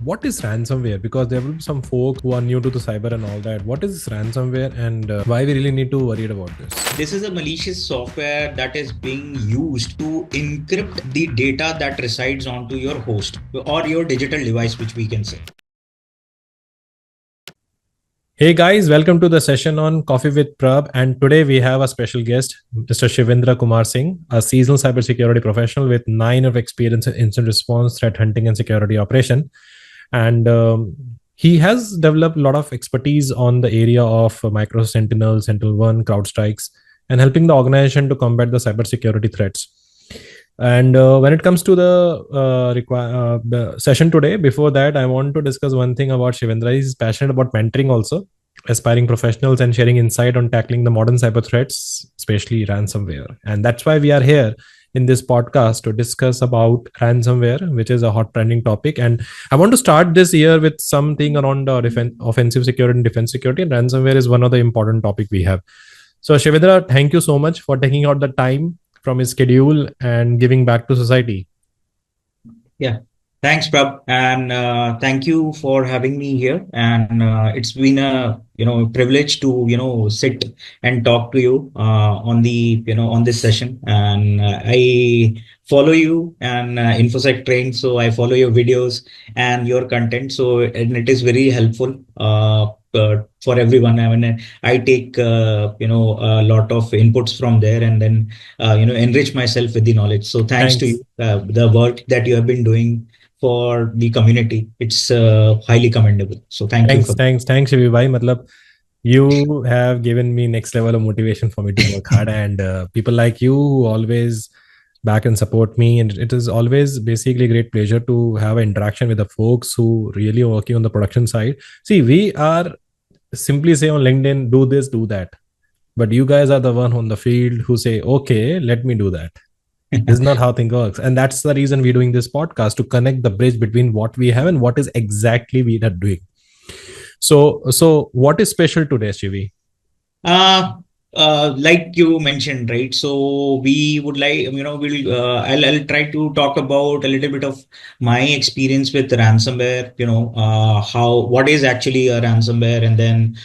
what is ransomware? Because there will be some folks who are new to the cyber and all that. What is this ransomware and why we really need to worry about this? This is a malicious software that is being used to encrypt the data that resides onto your host or your digital device, which we can say. Hey guys, welcome to the session on Coffee with Prabh. And today we have a special guest, Mr. Shivendra Kumar Singh, a seasonal cybersecurity professional with 9 of experience in incident response, threat hunting, and security operation. And he has developed a lot of expertise on the area of micro sentinel, Sentinel-1, CrowdStrikes, and helping the organization to combat the cybersecurity threats. And when it comes to the session today, before that, I want to discuss one thing about Shivendra. He's passionate about mentoring also, aspiring professionals, and sharing insight on tackling the modern cyber threats, especially ransomware. And that's why we are here in this podcast to discuss about ransomware, which is a hot trending topic. And I want to start this year with something around offensive security and defense security. And ransomware is one of the important topic we have. So Shivendra, thank you so much for taking out the time from his schedule and giving back to society. Yeah. Thanks, Prabh, and thank you for having me here. And it's been a privilege to sit and talk to you on the on this session. And I follow you and InfoSec train, so I follow your videos and your content. So and it is very helpful for everyone. I mean, I take a lot of inputs from there, and then enrich myself with the knowledge. So thanks to Thanks. you, the work that you have been doing for the community. It's highly commendable. So thank you for that. Thanks, Shivi bhai. Matlab, you have given me next level of motivation for me to work hard, and people like you who always back and support me. And it is always basically a great pleasure to have an interaction with the folks who really are working on the production side. See, we are simply say on LinkedIn, do this, do that. But you guys are the one on the field who say, okay, let me do that. This is not how things works. And that's the reason we're doing this podcast, to connect the bridge between what we have and what is exactly we are doing. So what is special today, Shivi? Uh, like you mentioned, right? So we would like, I'll try to talk about a little bit of my experience with ransomware, what is actually a ransomware, and then,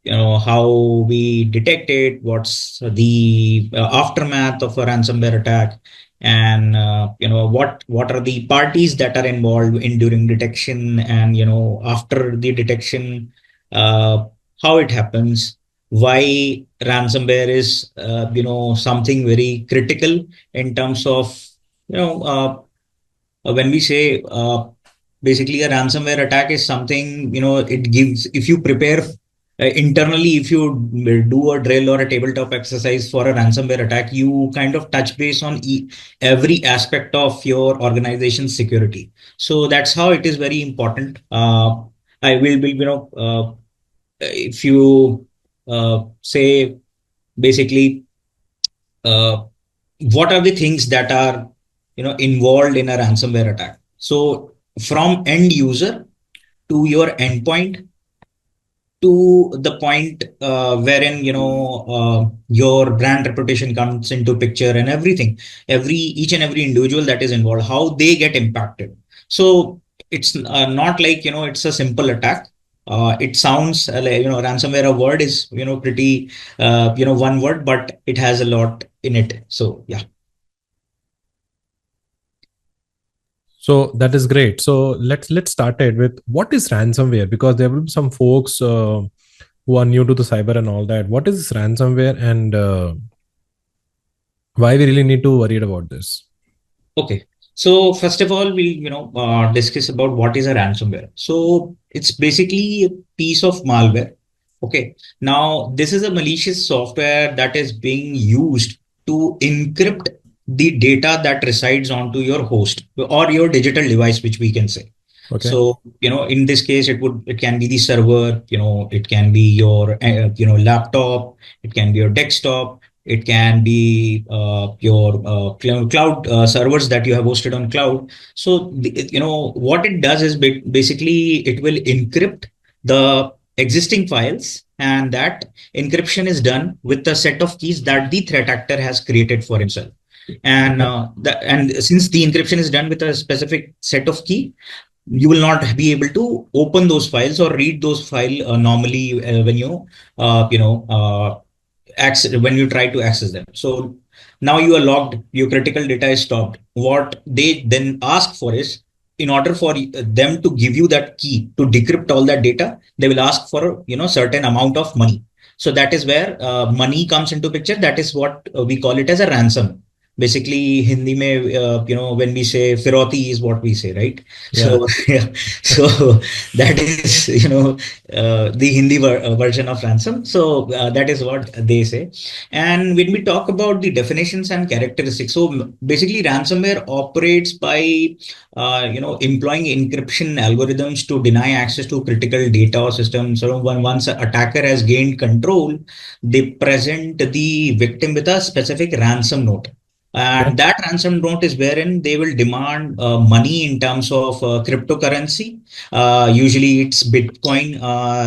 how we detect it, what's the aftermath of a ransomware attack, and, what are the parties that are involved in during detection, and, after the detection, how it happens, why ransomware is something very critical in terms of when we say basically a ransomware attack is something, it gives, if you prepare internally, if you do a drill or a tabletop exercise for a ransomware attack, you kind of touch base on every aspect of your organization's security. So that's how it is very important. I will be if you say basically uh, what are the things that are involved in a ransomware attack. So from end user to your endpoint to the point wherein your brand reputation comes into picture, and everything, each and every individual that is involved, how they get impacted. So it's not like it's a simple attack. It sounds like ransomware, a word is pretty one word, but it has a lot in it. So yeah. So that is great. So let's start it with what is ransomware, because there will be some folks who are new to the cyber and all that. What is this ransomware and why we really need to worry about this? Okay. So first of all, we'll discuss about what is a ransomware. So it's basically a piece of malware. Okay. Now this is a malicious software that is being used to encrypt the data that resides onto your host or your digital device, which we can say. Okay. So in this case, it can be the server, it can be your laptop, it can be your desktop, it can be your cloud servers that you have hosted on cloud. So what it does is basically it will encrypt the existing files, and that encryption is done with a set of keys that the threat actor has created for himself. And Okay. and since the encryption is done with a specific set of key, you will not be able to open those files or read those files normally when when you try to access them. So now you are logged, your critical data is stopped. What they then ask for is, in order for them to give you that key to decrypt all that data, they will ask for certain amount of money. So that is where money comes into picture. That is what we call it as a ransom. Basically, Hindi mein, when we say firoti is what we say, right? Yeah. So yeah, so that is the Hindi version of ransom. So that is what they say. And when we talk about the definitions and characteristics, so basically ransomware operates by employing encryption algorithms to deny access to critical data or systems. So once an attacker has gained control, they present the victim with a specific ransom note. Okay. And that ransom note is wherein they will demand money in terms of cryptocurrency. Usually it's Bitcoin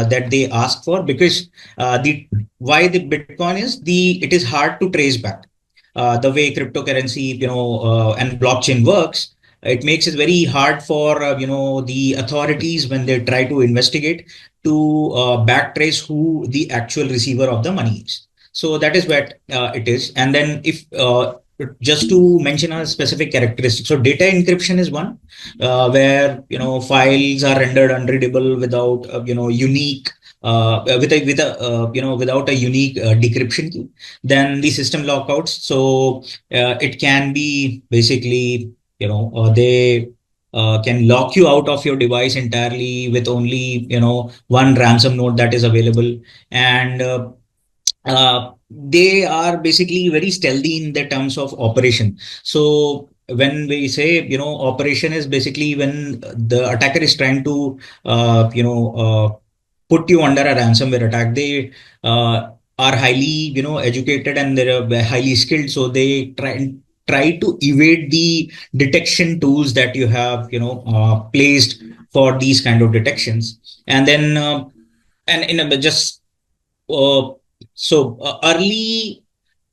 that they ask for, because the why the Bitcoin is, the it is hard to trace back. The way cryptocurrency, and blockchain works, it makes it very hard for the authorities when they try to investigate to backtrace who the actual receiver of the money is. So that is what it is. And then if just to mention a specific characteristic, so data encryption is one, where files are rendered unreadable without unique without a unique decryption key. Then the system lockouts. So it can be basically they can lock you out of your device entirely with only one ransom node that is available. And they are basically very stealthy in the terms of operation. So when we say operation is basically when the attacker is trying to put you under a ransomware attack, they are highly educated, and they're highly skilled, so they try to evade the detection tools that you have placed for these kind of detections. And then and in a just early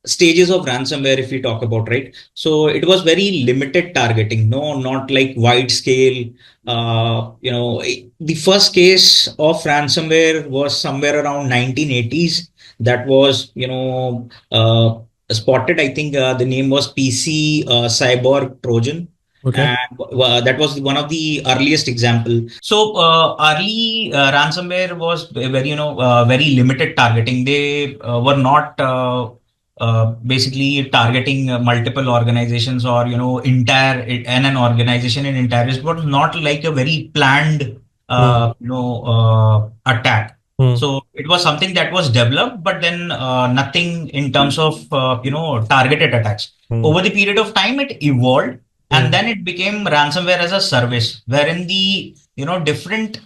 stages of ransomware, if we talk about, right, so it was very limited targeting, no, not like wide scale. The first case of ransomware was somewhere around 1980s. That was spotted, I think the name was PC cyborg trojan. Okay. And that was one of the earliest example. So early ransomware was very very limited targeting. They were not basically targeting multiple organizations, or entire and an organization in entire. It was not like a very planned Hmm. attack. Hmm. So it was something that was developed, but then nothing in terms of targeted attacks. Hmm. Over the period of time, it evolved, and Hmm. then it became ransomware as a service, wherein the different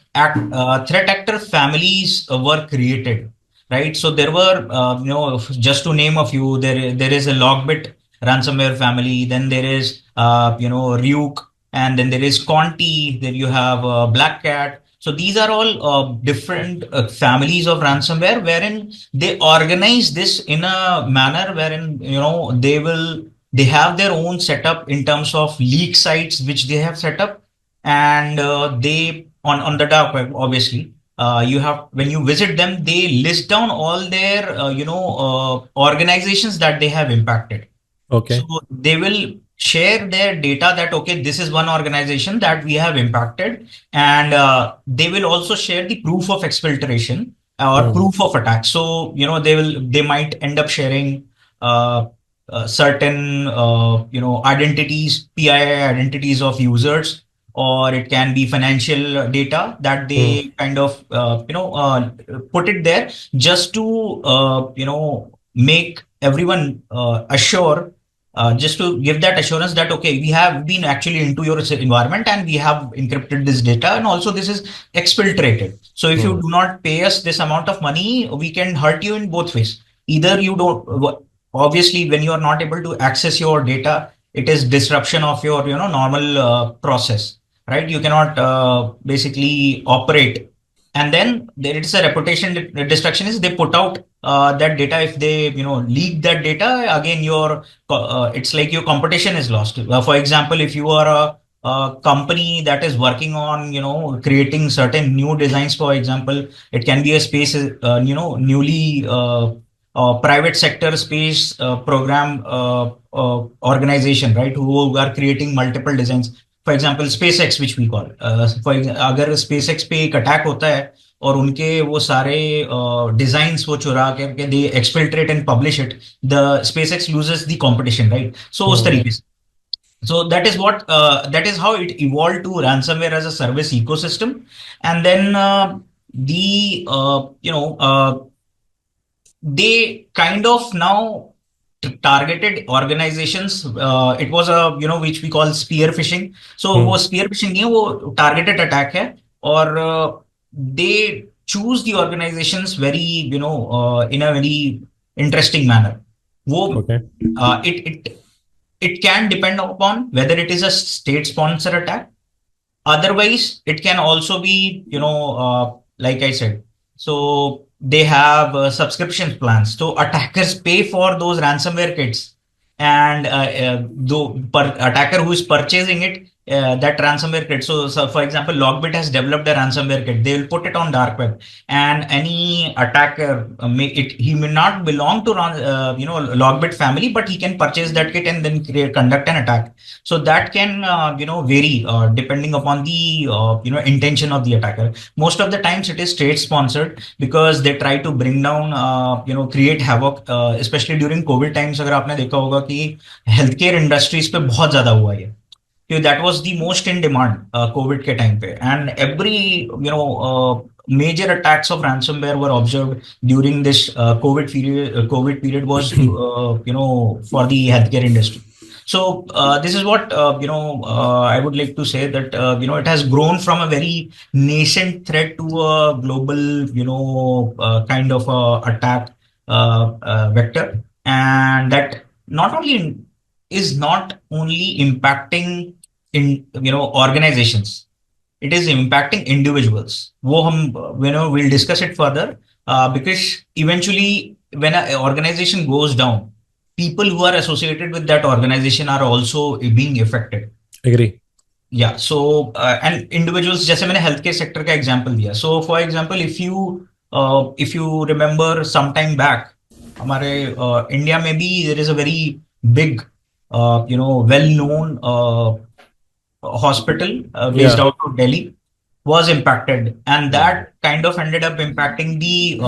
threat actor families were created, right? So there were, just to name a few, there is a Logbit ransomware family, then there is, Ryuk, and then there is Conti, then you have Black Cat. So these are all different families of ransomware, wherein they organize this in a manner wherein, they have their own setup in terms of leak sites, which they have set up. And they on the dark web, obviously, you have, when you visit them, they list down all their organizations that they have impacted. So Okay. they will share their data that, okay, this is one organization that we have impacted. And they will also share the proof of exfiltration or Hmm. proof of attack. So they might end up sharing uh, certain identities, PII identities of users, or it can be financial data that Hmm. they kind of put it there, just to make everyone assure, just to give that assurance that, okay, we have been actually into your environment, and we have encrypted this data, and also this is exfiltrated. So if you Hmm. do not pay us this amount of money, we can hurt you in both ways. Either you don't, obviously, when you are not able to access your data, it is disruption of your normal process, right? You cannot basically operate. And then there is a reputation destruction, is they put out that data. If they leak that data, again, your it's like your competition is lost. For example, if you are a company that is working on, creating certain new designs. For example, it can be a space, newly private sector space program organization, right? Who are creating multiple designs. For example, SpaceX, which we call. अगर SpaceX पे एक attack होता है और उनके वो सारे designs वो चुरा करके they exfiltrate and publish it, the SpaceX loses the competition, right? So उस Hmm. तरीके से. So that is how it evolved to ransomware as a service ecosystem. And then the they kind of now targeted organizations. It was a, which we call spear phishing. So वो Hmm. spear phishing नहीं है, वो targeted attack है. और they choose the organizations very, in a very interesting manner. वो Okay. it can depend upon whether it is a state sponsor attack. Otherwise, it can also be, like I said, so they have subscription plans. So attackers pay for those ransomware kits, and the attacker who is purchasing it, that ransomware kit. So for example, Logbit has developed a ransomware kit. They will put it on dark web, and any attacker he may not belong to Logbit family, but he can purchase that kit and then conduct an attack. So that can vary depending upon the intention of the attacker. Most of the times it is state sponsored because they try to bring down create havoc, especially during COVID times. अगर आपने देखा होगा कि healthcare industries पे बहुत ज्यादा हुआ है. That was the most in demand COVID के time पे, and every major attacks of ransomware were observed during this COVID period was for the healthcare industry. So this is what I would like to say, that it has grown from a very nascent threat to a global kind of attack vector, and that not only is not only impacting in organizations, it is impacting individuals. वो हम we'll discuss it further, because eventually when an organization goes down, people who are associated with that organization are also being affected. Agree. Yeah. So and individuals, जैसे मैंने healthcare sector का example दिया. So for example, if you remember some time back, हमारे India में भी there is a very big well-known hospital based Yeah. out of Delhi was impacted, and that kind of ended up impacting the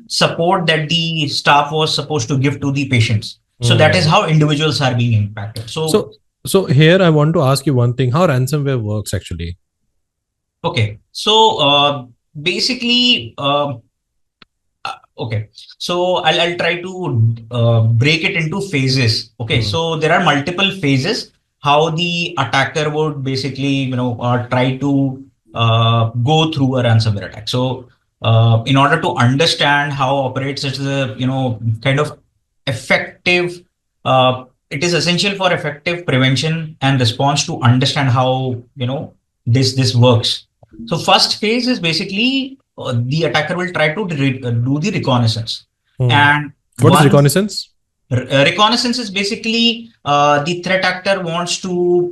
support that the staff was supposed to give to the patients. So that is Hmm. how individuals are being impacted. So here I want to ask you one thing: how ransomware works actually? Okay, so basically, okay, so I'll try to break it into phases. Okay, so there are multiple phases how the attacker would basically try to go through a ransomware attack. So in order to understand how operates as a kind of effective, it is essential for effective prevention and response to understand how this works. So first phase is basically the attacker will try to do the reconnaissance. And What is once reconnaissance? reconnaissance is basically the threat actor wants to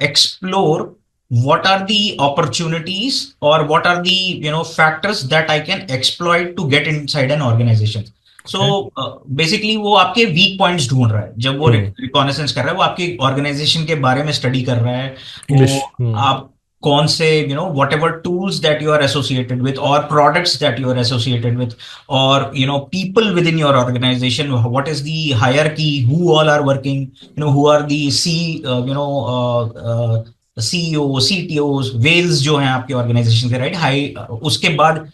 explore what are the opportunities or what are the factors that I can exploit to get inside an organization. So basically वो आपके week points ढूंढ रहा है जब वो reconnaissance कर रहा है. वो आपकी ऑर्गेनाइजेशन के बारे में स्टडी कर रहा है. वो English. आप कौन से whatever tools that you are associated with or products that you are associated with, or people within your organization, what is the hierarchy, who all are working, who are the CEO, CTOs, whales जो हैं आपके organization के, right? High उसके बाद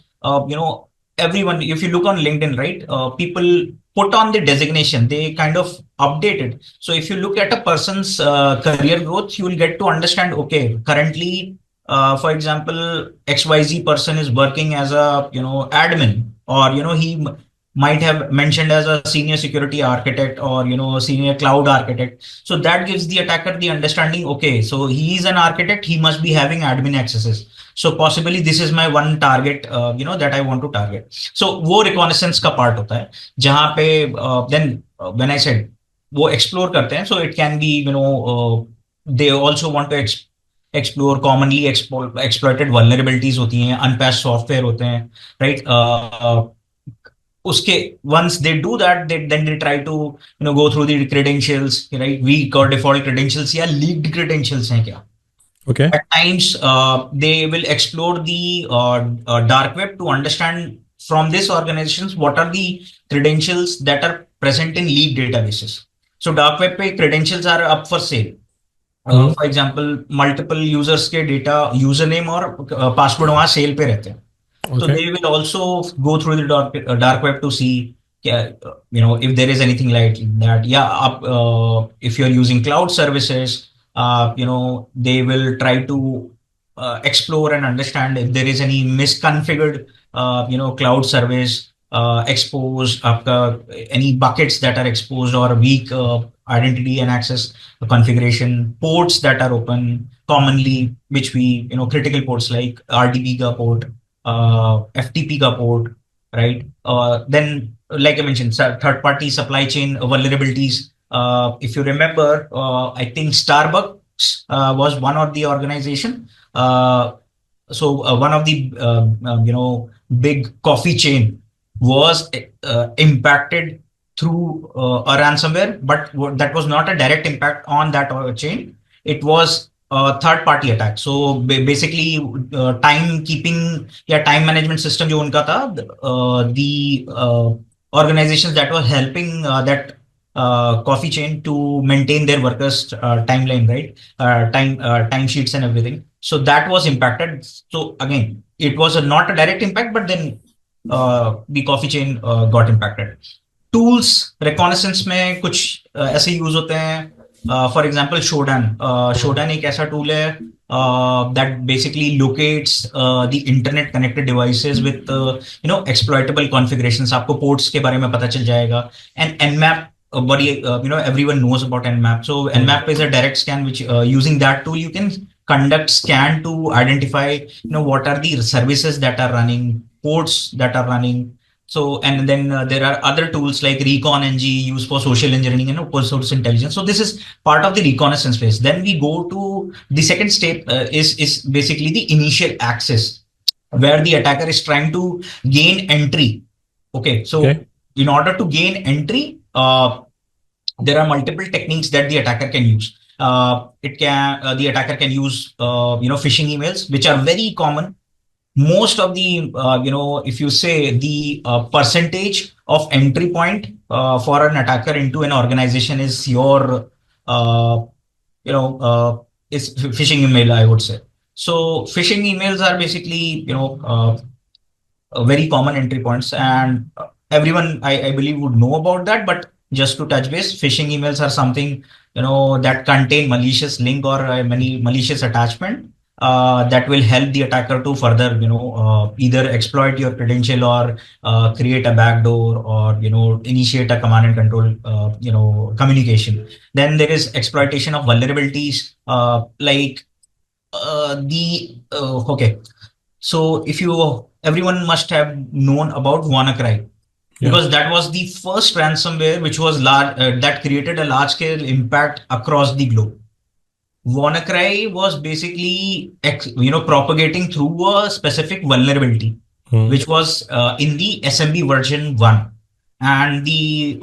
everyone, if you look on LinkedIn, right, people put on the designation, they kind of update it. So if you look at a person's career growth, you will get to understand, okay, currently, for example, XYZ person is working as a, admin, or, he might have mentioned as a senior security architect or, senior cloud architect. So that gives the attacker the understanding, okay, so he is an architect, he must be having admin accesses. So possibly this is my one target, that I want to target. So वो reconnaissance का part होता है जहाँ पे then when I said वो explore करते हैं, so it can be they also want to explore commonly exploited vulnerabilities होती हैं, unpatched software होते हैं, right? उसके once they do that, then they try to go through the credentials, right? Weak or default credentials या leaked credentials हैं क्या? Okay. At times, they will explore the dark web to understand from these organizations what are the credentials that are present in leaked databases. So dark web पे credentials are up for sale. For example, multiple users के data, username और password वहाँ sale पे रहते हैं. So Okay. they will also go through the dark web to see, if there is anything like that. Yeah, if you're using cloud services, they will try to explore and understand if there is any misconfigured, cloud service exposed, any buckets that are exposed or weak identity and access configuration, ports that are open commonly, which we, critical ports like RDP ka port, FTP ka port, right? Then, like I mentioned, third-party supply chain vulnerabilities. If you remember, I think Starbucks was one of the organization. One of the big coffee chain was impacted through a ransomware, but that was not a direct impact on that chain. It was third party attack. So basically time keeping या time management system जो उनका था, दी organizations that were helping that coffee chain to maintain their workers timeline, right? Time sheets and everything. So that was impacted. So again, it was not a direct impact, but then the coffee chain got impacted. Tools reconnaissance में कुछ ऐसे use होते हैं. For example, Shodan. Shodan एक ऐसा tool है that basically locates the internet connected devices with exploitable configurations. आपको ports के बारे में पता चल जाएगा. And Nmap, everyone knows about Nmap. So Nmap is a direct scan, which using that tool you can conduct scan to identify what are the services that are running, ports that are running. So, and then there are other tools like Recon NG used for social engineering and open source intelligence. So this is part of the reconnaissance phase. Then we go to the second step, is basically the initial access, where the attacker is trying to gain entry. Okay, so in order to gain entry, there are multiple techniques that the attacker can use. The attacker can use phishing emails, which are very common. Most of the if you say the percentage of entry point for an attacker into an organization is your is phishing email, I would say. So phishing emails are basically very common entry points, and everyone I believe would know about that. But just to touch base, phishing emails are something that contain malicious link or many malicious attachment that will help the attacker to further either exploit your credential or create a backdoor or initiate a command and control communication. Then there is exploitation of vulnerabilities, like okay. So everyone must have known about WannaCry, because that was the first ransomware which was large, that created a large scale impact across the globe. WannaCry was basically propagating through a specific vulnerability, which was in the SMB version 1, and the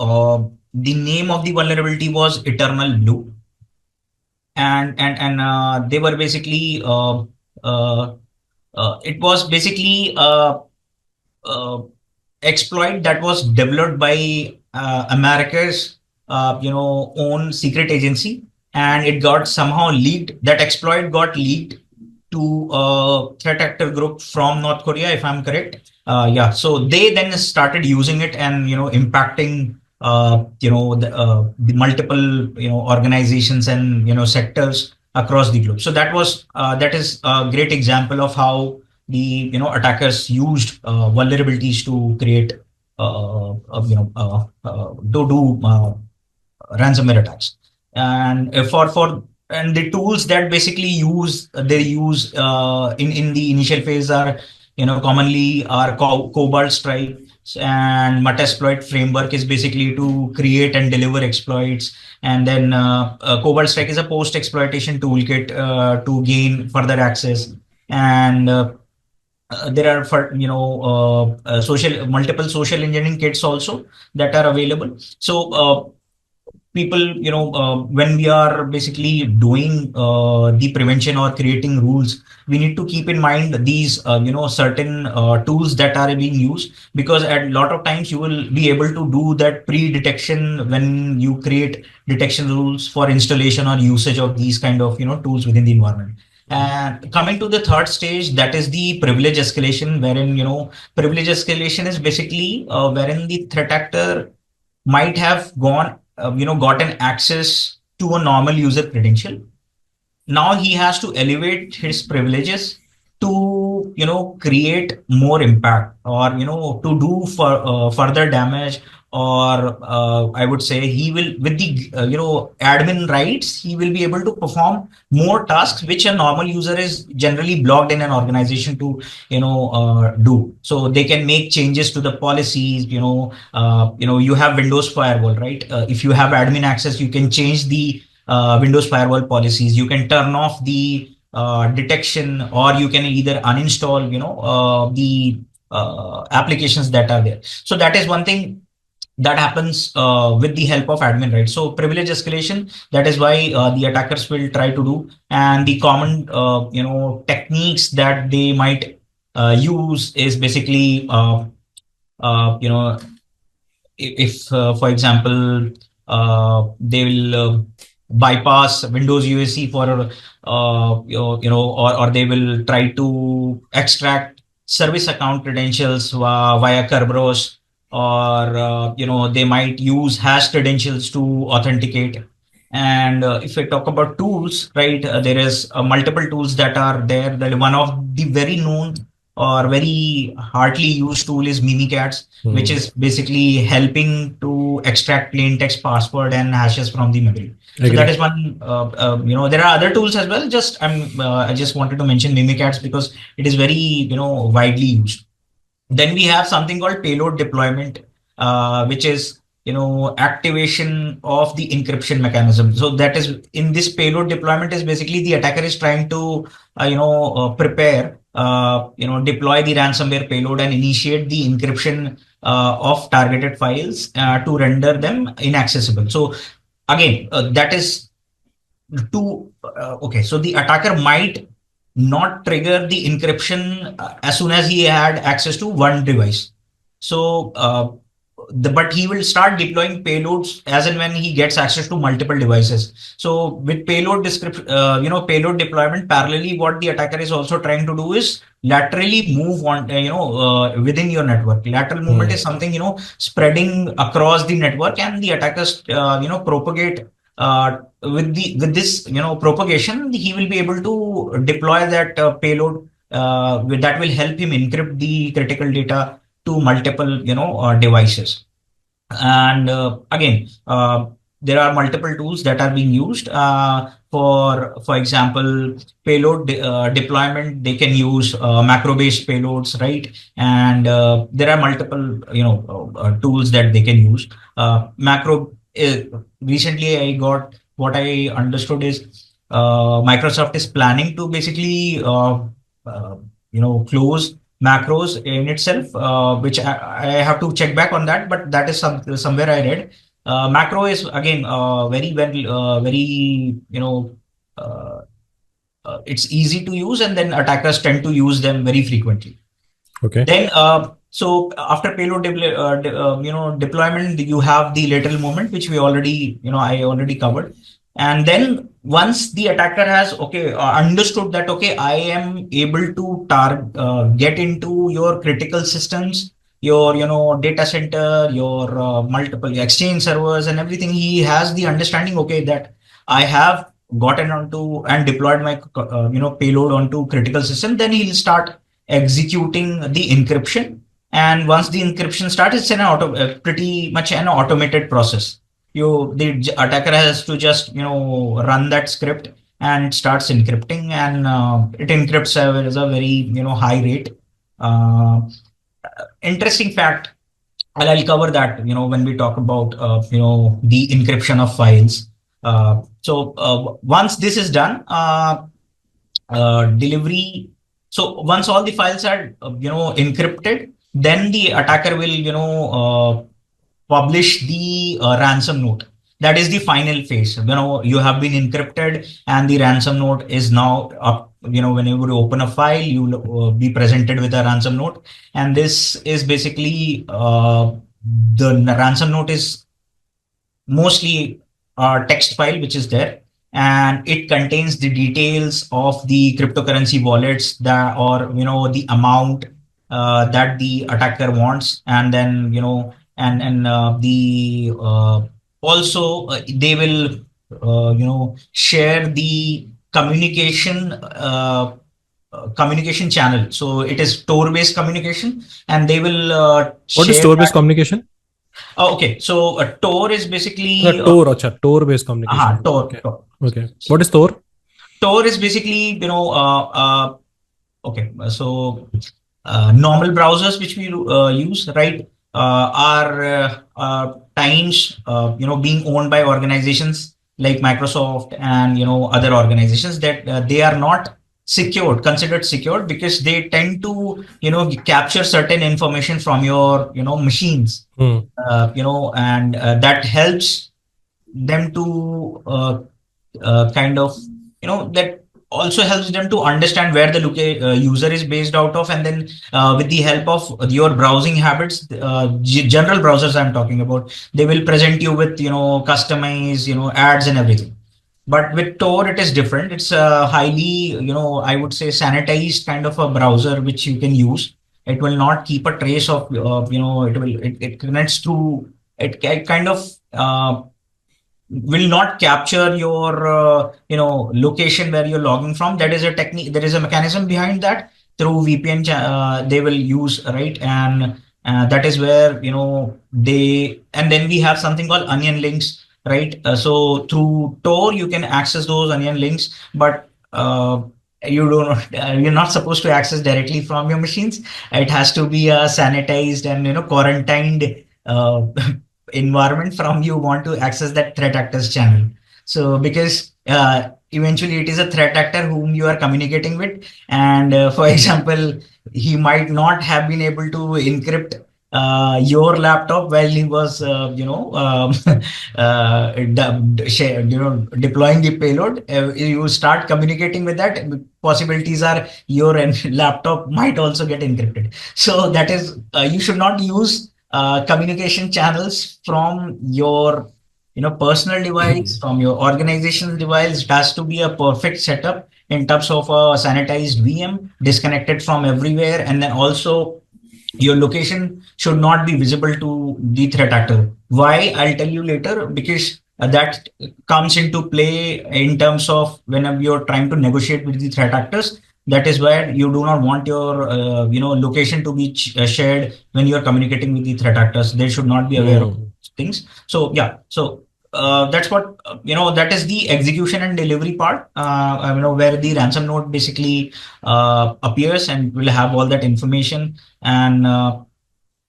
name of the vulnerability was Eternal Blue, and they were basically it was basically exploit that was developed by America's own secret agency, and it got somehow leaked. That exploit got leaked to a threat actor group from North Korea, if I'm correct. So they then started using it and impacting the multiple organizations and sectors across the globe. So that is a great example of how the attackers used vulnerabilities to create do ransomware attacks. And and the tools that basically they use in the initial phase are commonly are Cobalt Strike. And Metasploit framework is basically to create and deliver exploits. And then Cobalt Strike is a post exploitation toolkit to gain further access. And there are social multiple social engineering kits also that are available. So people, when we are basically doing the prevention or creating rules, we need to keep in mind these certain tools that are being used, because at a lot of times you will be able to do that pre-detection when you create detection rules for installation or usage of these kind of tools within the environment. And coming to the third stage, that is the privilege escalation, wherein privilege escalation is basically wherein the threat actor might have gotten access to a normal user credential. Now he has to elevate his privileges to create more impact, or to do for further damage, or I would say he will, with the admin rights, he will be able to perform more tasks which a normal user is generally blocked in an organization to do. So they can make changes to the policies. You have Windows firewall, right? If you have admin access, you can change the Windows firewall policies. You can turn off the detection, or you can either uninstall, the applications that are there. So that is one thing that happens with the help of admin, right? So privilege escalation, that is why the attackers will try to do. And the common, techniques that they might use is basically, you know, if for example, they will bypass Windows UAC for or they will try to extract service account credentials via Kerberos, or they might use hash credentials to authenticate. And if I talk about tools, right, there is multiple tools that are there. That one of the very known or very hardly used tool is Mimikatz, which is basically helping to extract plain text password and hashes from the memory. So that is one. There are other tools as well. I just wanted to mention Mimikatz because it is very widely used. Then we have something called payload deployment, which is activation of the encryption mechanism. So that is, in this payload deployment, is basically the attacker is trying to prepare, deploy the ransomware payload and initiate the encryption of targeted files to render them inaccessible. So again, that is okay, so the attacker might not trigger the encryption as soon as he had access to one device. So but he will start deploying payloads as and when he gets access to multiple devices. So with payload description, payload deployment, parallelly, what the attacker is also trying to do is laterally move on, within your network. Lateral movement is something, spreading across the network, and the attackers, propagate with this, propagation, he will be able to deploy that payload that will help him encrypt the critical data to multiple, devices. And again, there are multiple tools that are being used for example, payload deployment. They can use macro-based payloads, right? And there are multiple, tools that they can use. Macro. Recently, I got what I understood is Microsoft is planning to basically, close macros in itself, which I have to check back on that, but that is somewhere I read. Macro is again very well, very it's easy to use, and then attackers tend to use them very frequently. Okay. Then so after payload deployment, you have the lateral movement, which we already I already covered. And then once the attacker has understood that I am able to get into your critical systems, your data center, your multiple exchange servers and everything, he has the understanding that I have gotten onto and deployed my payload onto critical system. Then he'll start executing the encryption. And once the encryption starts, it's pretty much an automated process. The attacker has to just run that script, and it starts encrypting, and it encrypts at a very high rate. Interesting fact: I'll cover that, when we talk about, the encryption of files. Once this is done, delivery. So once all the files are, encrypted, then the attacker will, publish the ransom note. That is the final phase. You have been encrypted, and the ransom note is now up. Whenever you open a file, you will be presented with a ransom note, and this is basically the ransom note is mostly a text file which is there, and it contains the details of the cryptocurrency wallets that, or the amount that the attacker wants, and then and the also they will share the communication channel. So it is Tor based communication, and they will What is share Tor based that. communication? Oh, okay. So a Tor is basically Tor, acha, Tor based communication. Tor. Okay. Okay. What is Tor? Tor is basically, okay. So normal browsers which we use, right, are times, being owned by organizations like Microsoft and, other organizations, that they are not secured, considered secured, because they tend to, capture certain information from your, machines, and that helps them to kind of, that also helps them to understand where the user is based out of, and then with the help of your browsing habits, general browsers I'm talking about, they will present you with, customized, ads and everything. But with Tor, it is different. It's a highly, I would say, sanitized kind of a browser which you can use. It will not keep a trace of, it connects through, it kind of will not capture your location where you're logging from. That is a technique. There is a mechanism behind that through VPN. They will use, right, and that is where they. And then we have something called onion links, right? So through Tor you can access those onion links, but you don't. You're not supposed to access directly from your machines. It has to be a sanitized and quarantined environment from you want to access that threat actors channel. So because eventually it is a threat actor whom you are communicating with, and for example, he might not have been able to encrypt your laptop while he was deploying the payload. You start communicating with that, possibilities are your laptop might also get encrypted. So that is, you should not use communication channels from your personal device, from your organizational device. It has to be a perfect setup in terms of a sanitized VM, disconnected from everywhere, and then also your location should not be visible to the threat actor. Why? I'll tell you later, because that comes into play in terms of whenever you're trying to negotiate with the threat actors. That is where you do not want your location to be shared when you're communicating with the threat actors. They should not be aware of things. So yeah, so that's what that is the execution and delivery part. Where the ransom note basically appears and will have all that information. And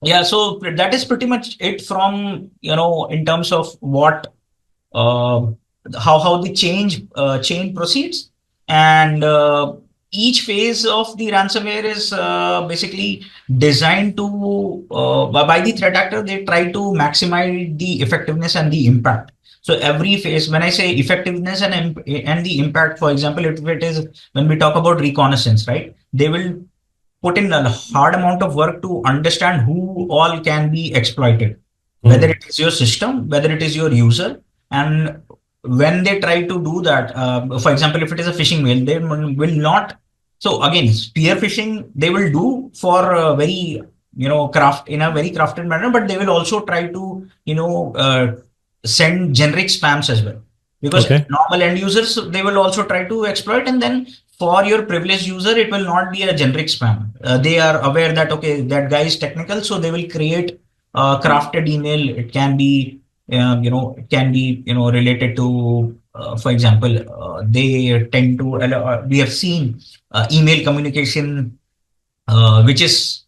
yeah, so that is pretty much it from in terms of what uh, how the chain proceeds. And each phase of the ransomware is basically designed to by the threat actor. They try to maximize the effectiveness and the impact. So every phase, when I say effectiveness and the impact, for example, if it is, when we talk about reconnaissance, right, they will put in a hard amount of work to understand who all can be exploited, whether it is your system, whether it is your user. And when they try to do that, for example, if it is a phishing mail, they will not. So again, spear phishing they will do for a very craft in a very crafted manner, but they will also try to send generic spams as well, because normal end users, they will also try to exploit. And then for your privileged user, it will not be a generic spam. They are aware that okay, that guy is technical, so they will create a crafted email. It can be it can be related to for example, they tend to we have seen email communication which is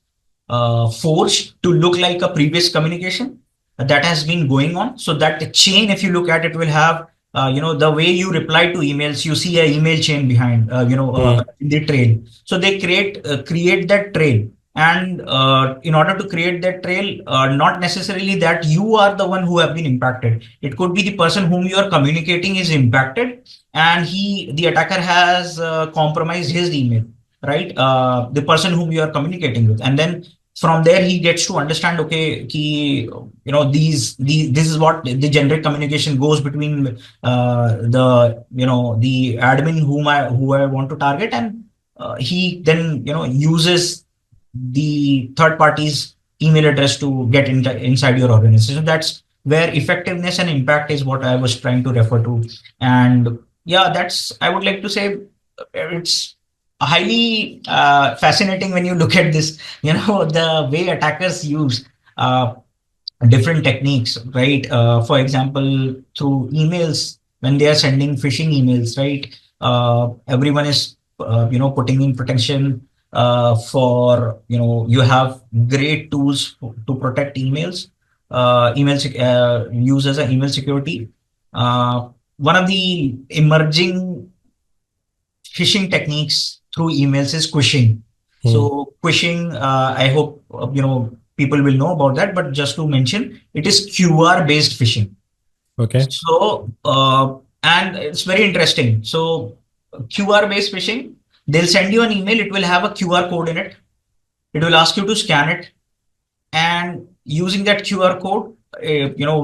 forged to look like a previous communication that has been going on. So that chain, if you look at it, will have the way you reply to emails, you see a email chain behind, Hmm. in the trail. So they create that trail. And in order to create that trail, not necessarily that you are the one who have been impacted. It could be the person whom you are communicating is impacted, and the attacker has compromised his email, right? The person whom you are communicating with, and then from there he gets to understand, okay, this is what the generic communication goes between the admin who I want to target, and he then uses the third party's email address to get inside your organization. So that's where effectiveness and impact is what I was trying to refer to. And yeah, that's, I would like to say, it's highly fascinating when you look at this, the way attackers use uh, different techniques, right? For example, through emails, when they are sending phishing emails, right? Everyone is, putting in protection for, you have great tools to protect emails, use as an email security. One of the emerging phishing techniques through emails is quishing. Hmm. So quishing, I hope people will know about that. But just to mention, it is QR based phishing. Okay. So and it's very interesting. So QR based phishing, they'll send you an email. It will have a QR code in it. It will ask you to scan it, and using that QR code,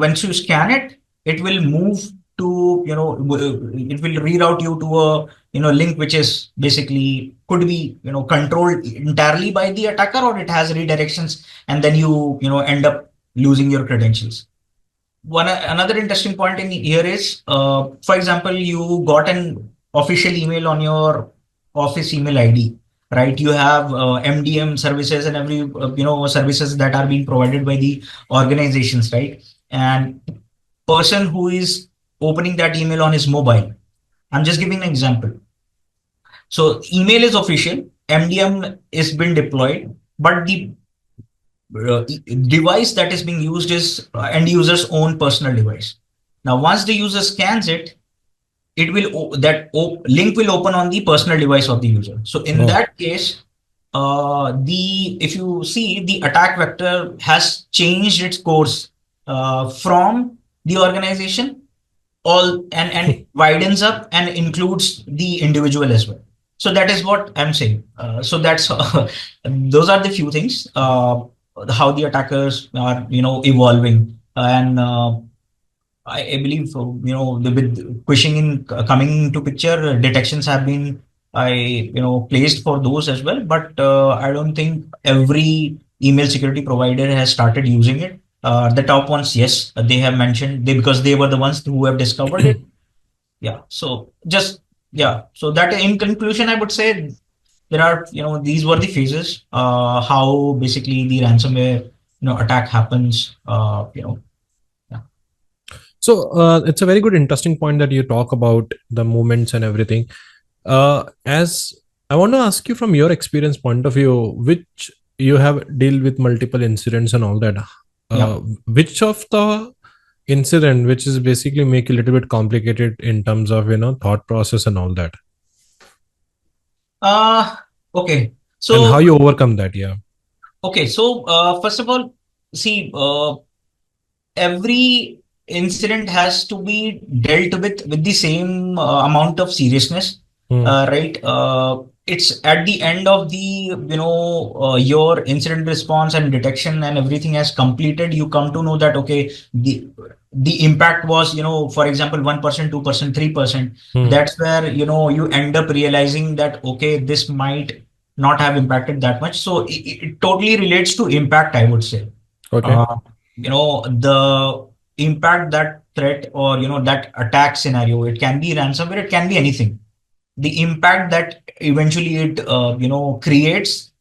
once you scan it, it will move to, it will reroute you to a, link which is basically could be, controlled entirely by the attacker, or it has redirections, and then you end up losing your credentials. Another interesting point in here is, for example, you got an official email on your office email ID, right? You have MDM services and every services that are being provided by the organizations, right? And person who is opening that email on his mobile, I'm just giving an example. So email is official, MDM is been deployed, but the device that is being used is end user's own personal device. Now, once the user scans it, it will link will open on the personal device of the user. So in Oh. that case, the if you see, the attack vector has changed its course from the organization all, and widens up and includes the individual as well. So that is what I'm saying. So that's those are the few things, how the attackers are evolving. And I believe, with pushing in coming into picture, detections have been placed for those as well. But I don't think every email security provider has started using it. The top ones, yes, they have mentioned, because they were the ones who have discovered it. Yeah. So just, yeah. So that, in conclusion, I would say there are, these were the phases, how basically the ransomware attack happens. Yeah. So it's a very good, interesting point that you talk about the movements and everything. As I want to ask you from your experience point of view, which you have deal with multiple incidents and all that. Yeah. Which of the incident which is basically make a little bit complicated in terms of thought process and all that, Uh, okay. and So, how you overcome that? Yeah. okay. So, first of all, see, every incident has to be dealt with the same amount of seriousness, Hmm. right? It's at the end of the, your incident response and detection and everything has completed. You come to know that, okay, the impact was, for example, 1%, 2%, 3%. Hmm. That's where, you end up realizing that, okay, this might not have impacted that much. So it totally relates to impact, I would say. Okay. Uh, the impact, that threat, or that attack scenario, it can be ransomware, it can be anything. The impact that eventually it creates,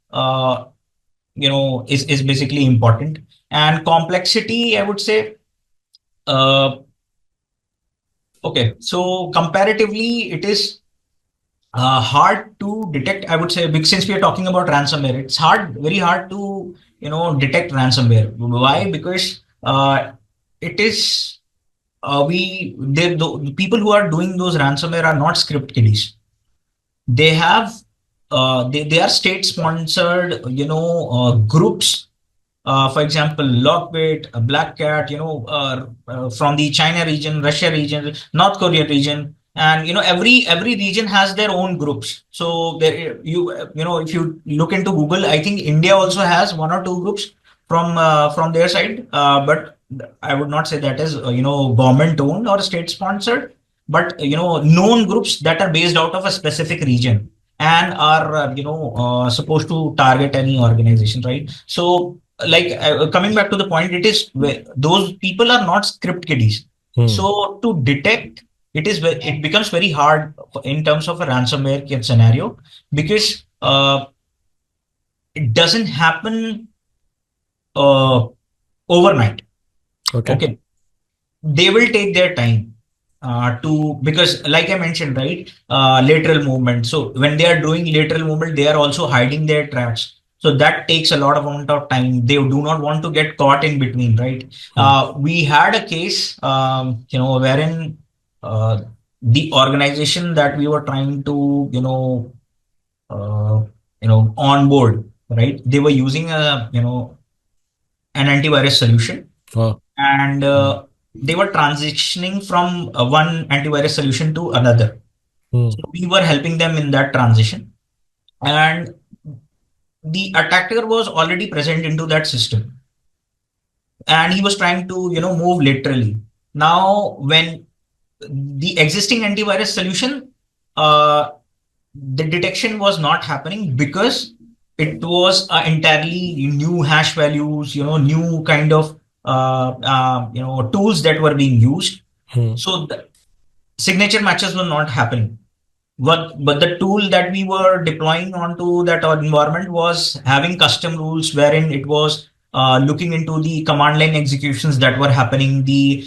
is basically important. And complexity, I would say, uh, okay, so comparatively it is Hard to detect, I would say, because since we are talking about ransomware, it's very hard to, detect ransomware. Why? Because it is the people who are doing those ransomware are not script kiddies. They have they are state sponsored, groups, for example, Logbit, Black Cat, from the China region, Russia region, North Korea region, and every region has their own groups. So there if you look into Google, I think India also has one or two groups from their side, but I would not say that is government owned or state sponsored, but known groups that are based out of a specific region and are supposed to target any organization, right? So like coming back to the point, it is those people are not script kiddies. So to detect it becomes very hard in terms of a ransomware scenario, because it doesn't happen uh, overnight. Okay, they will take their time because like I mentioned, right, lateral movement. So when they are doing lateral movement, they are also hiding their tracks. So that takes a lot of amount of time. They do not want to get caught in between, right? We had a case, wherein uh, the organization that we were trying to, onboard, right? They were using an antivirus solution, and they were transitioning from one antivirus solution to another. So we were helping them in that transition, and the attacker was already present into that system, and he was trying to move laterally. Now, when the existing antivirus solution, the detection was not happening because it was entirely new hash values, new kind of tools that were being used. So the signature matches were not happening. But the tool that we were deploying onto that environment was having custom rules, wherein it was looking into the command line executions that were happening, the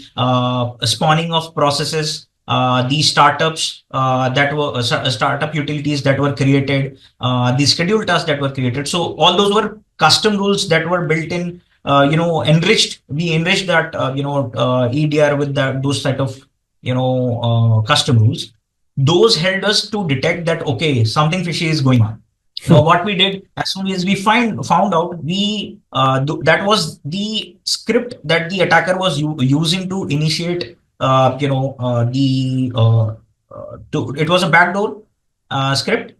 spawning of processes, the startups that were startup utilities that were created, the scheduled tasks that were created. So all those were custom rules that were built in, enriched. We enriched that, EDR with those set of, custom rules. Those helped us to detect that okay, something fishy is going on. What we did, as soon as we found out, we that was the script that the attacker was using to initiate it was a backdoor script.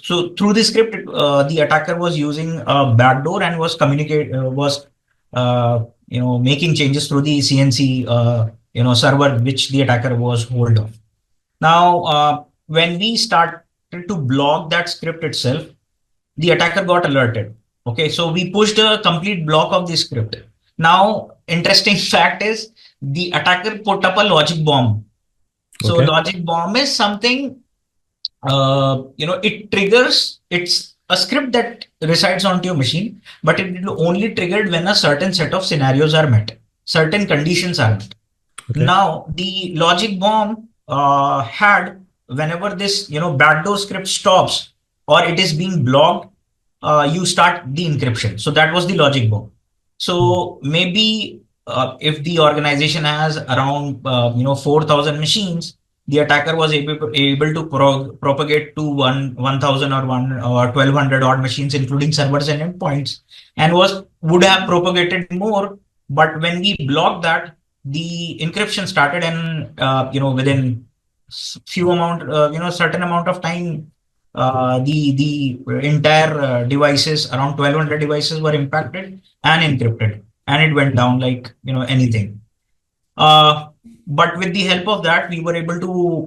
So through the script, the attacker was using a backdoor and was making changes through the CNC server which the attacker was hold of. Now, when we started to block that script itself, the attacker got alerted. Okay, so we pushed a complete block of the script. Now, interesting fact is the attacker put up a logic bomb. So logic bomb is something, it triggers, it's a script that resides onto your machine, but it will only triggered when a certain set of scenarios are met, certain conditions are met. Now, the logic bomb had, whenever this backdoor script stops or it is being blocked, you start the encryption. So that was the logic bomb. So maybe if the organization has around 4,000 machines, the attacker was able to propagate to 1,000 or 1,200 odd machines, including servers and endpoints, and would have propagated more. But when we blocked that, the encryption started, and within certain amount of time, the entire devices, around 1,200 devices, were impacted and encrypted, and it went down like anything. But with the help of that, we were able to,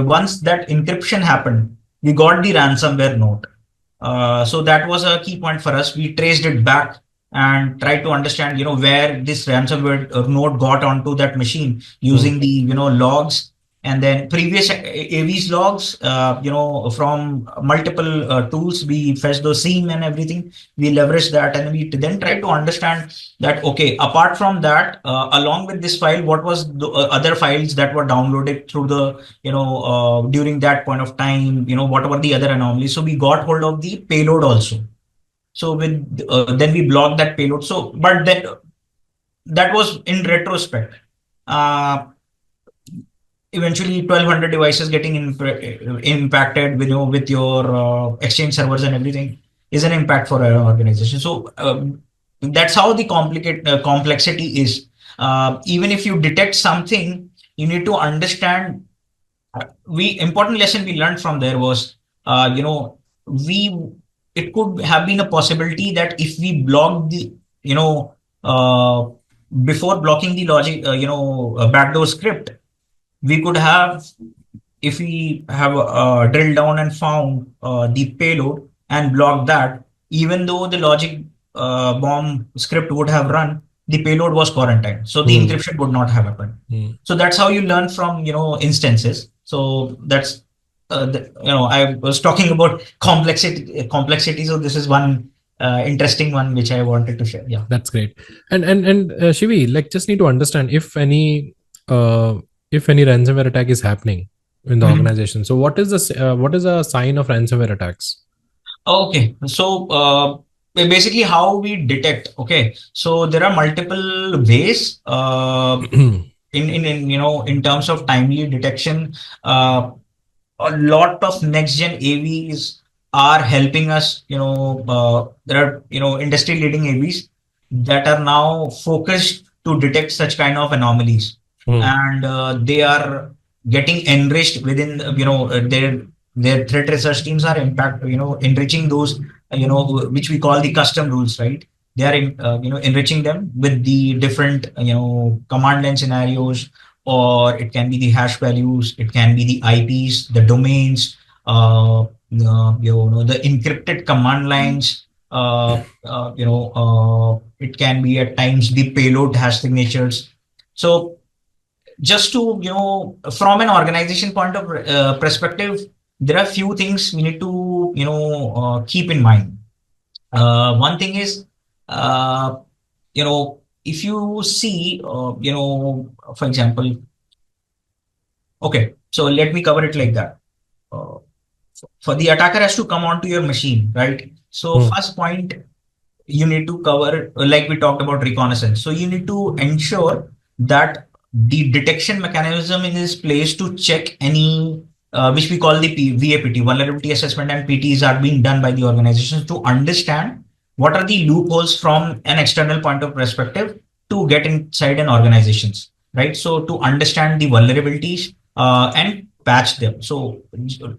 once that encryption happened, we got the ransomware note. So that was a key point for us. We traced it back and tried to understand, where this ransomware node got onto that machine using the, logs And then previous AV's logs, from multiple tools, we fetch those SIEM and everything. We leverage that, and we then try to understand that, okay, apart from that, along with this file, what was the other files that were downloaded through the, during that point of time, what were the other anomalies. So we got hold of the payload also. So with then we blocked that payload. So, but then that was in retrospect. Eventually 1200 devices getting impacted with your exchange servers and everything is an impact for an organization. So that's how the complexity is. Even if you detect something, you need to understand. We important lesson we learned from there was, we it could have been a possibility that if we block the, uh, before blocking the logic, backdoor script, we could have, if we have drilled down and found the payload and blocked that, even though the logic bomb script would have run, the payload was quarantined, so the encryption would not have happened. So that's how you learn from instances. So that's I was talking about complexity. So this is one interesting one which I wanted to share. Yeah, that's great. And Shivi, like, just need to understand if any ransomware attack is happening in the organization. So what is a sign of ransomware attacks? Okay, so basically how we detect. Okay, so there are multiple ways in terms of timely detection. A lot of next gen AVs are helping us. There are industry leading AVs that are now focused to detect such kind of anomalies, and they are getting enriched within their threat research teams are enriching those which we call the custom rules, right? They are enriching them with the different command line scenarios, or it can be the hash values, it can be the IPs, the domains, the encrypted command lines. It can be at times the payload hash signatures. So just to from an organization point of perspective, there are few things we need to keep in mind. One thing is, if you see, for example, okay, so let me cover it like that. Uh, for the attacker has to come onto your machine, right? So first point, you need to cover, like we talked about, reconnaissance. So you need to ensure that the detection mechanism is placed to check any, which we call the VAPT, vulnerability assessment, and PTs are being done by the organizations to understand what are the loopholes from an external point of perspective to get inside an organizations, right? So to understand the vulnerabilities and patch them. So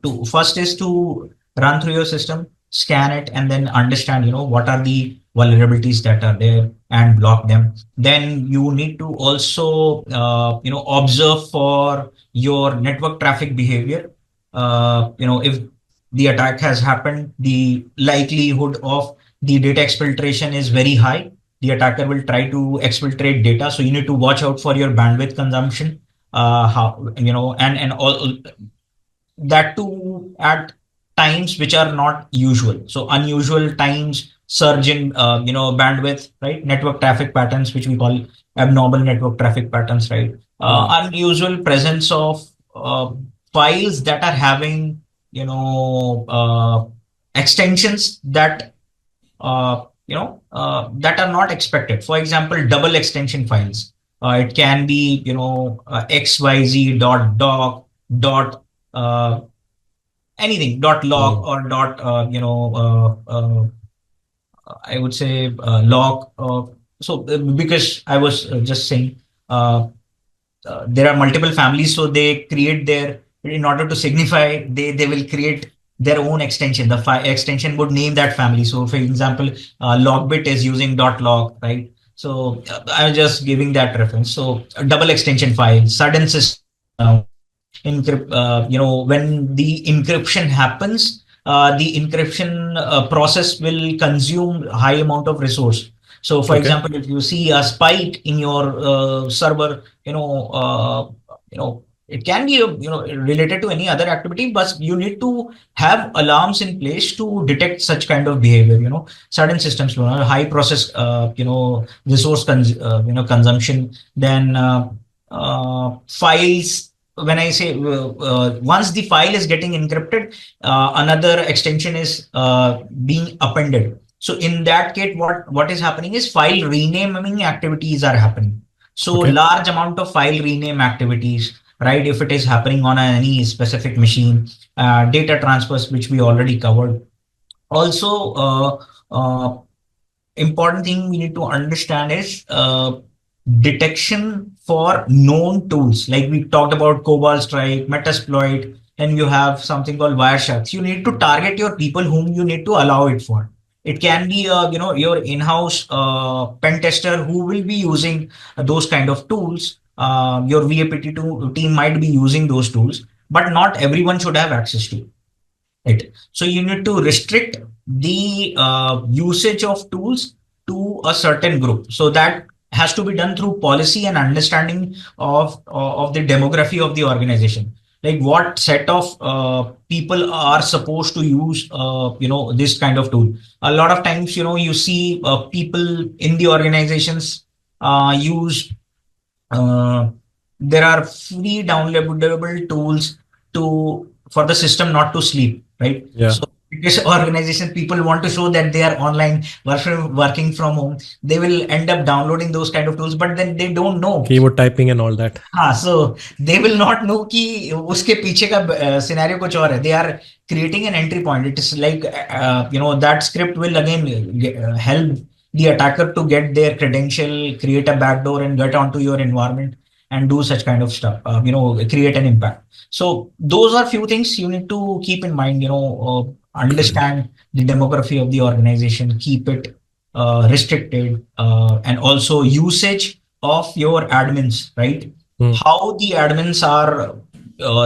to first is to run through your system, scan it, and then understand what are the vulnerabilities that are there and block them. Then you need to also observe for your network traffic behavior. If the attack has happened, the likelihood of the data exfiltration is very high. The attacker will try to exfiltrate data, so you need to watch out for your bandwidth consumption. How and all that too at times which are not usual. So unusual times, surge in bandwidth, right? Network traffic patterns, which we call abnormal network traffic patterns, right? Unusual presence of files that are having extensions that that are not expected. For example, double extension files. It can be xyz doc anything log or I would say log. Because I was just saying, there are multiple families, so they create their, in order to signify, they will create their own extension. The extension would name that family. So for example, Logbit is using .log, right? So I'm just giving that reference. So a double extension file, sudden system encrypt, when the encryption happens, the encryption process will consume high amount of resource. So for example, if you see a spike in your server, It can be related to any other activity, but you need to have alarms in place to detect such kind of behavior. Certain systems, high process, resource consumption, then files. When I say once the file is getting encrypted, another extension is being appended. So in that case, what is happening is file renaming activities are happening. So Okay. large amount of file rename activities, right? If it is happening on any specific machine, data transfers, which we already covered. Also, important thing we need to understand is detection for known tools. Like we talked about Cobalt Strike, Metasploit, and you have something called Wireshark. You need to target your people whom you need to allow it for. It can be your in-house pen tester who will be using those kind of tools. Your VAPT2 team might be using those tools, but not everyone should have access to it. So you need to restrict the usage of tools to a certain group. So that has to be done through policy and understanding of the demography of the organization. Like what set of people are supposed to use, this kind of tool. A lot of times, you see people in the organizations use uh, there are free downloadable tools to for the system not to sleep, right? Yeah. So because organization people want to show that they are online working from home, they will end up downloading those kind of tools, but then they don't know. Keyword typing and all that. हाँ, so they will not know कि उसके पीछे का scenario कुछ और है. They are creating an entry point. It is like that script will again help the attacker to get their credential, create a backdoor, and get onto your environment and do such kind of stuff. Create an impact. So those are few things you need to keep in mind. Understand the demography of the organization, keep it restricted, and also usage of your admins, right? Hmm. How the admins are,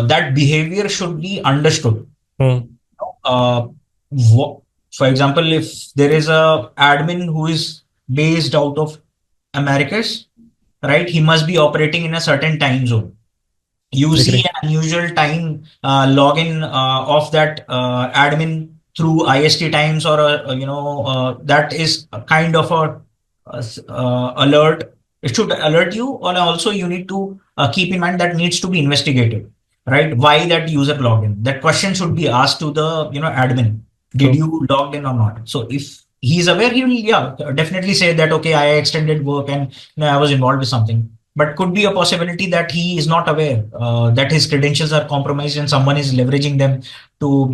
that behavior should be understood. Hmm. Uh, for example, if there is a admin who is based out of Americas, right, he must be operating in a certain time zone. You see Agree. an unusual time login of that admin through IST times, or that is a kind of alert. It should alert you, or also you need to keep in mind that needs to be investigated, right? Why that user logged in? That question should be asked to the admin. Did True. you logged in or not? So if he's aware, he will, yeah, definitely say that, okay, I extended work and I was involved with something. But could be a possibility that he is not aware that his credentials are compromised and someone is leveraging them to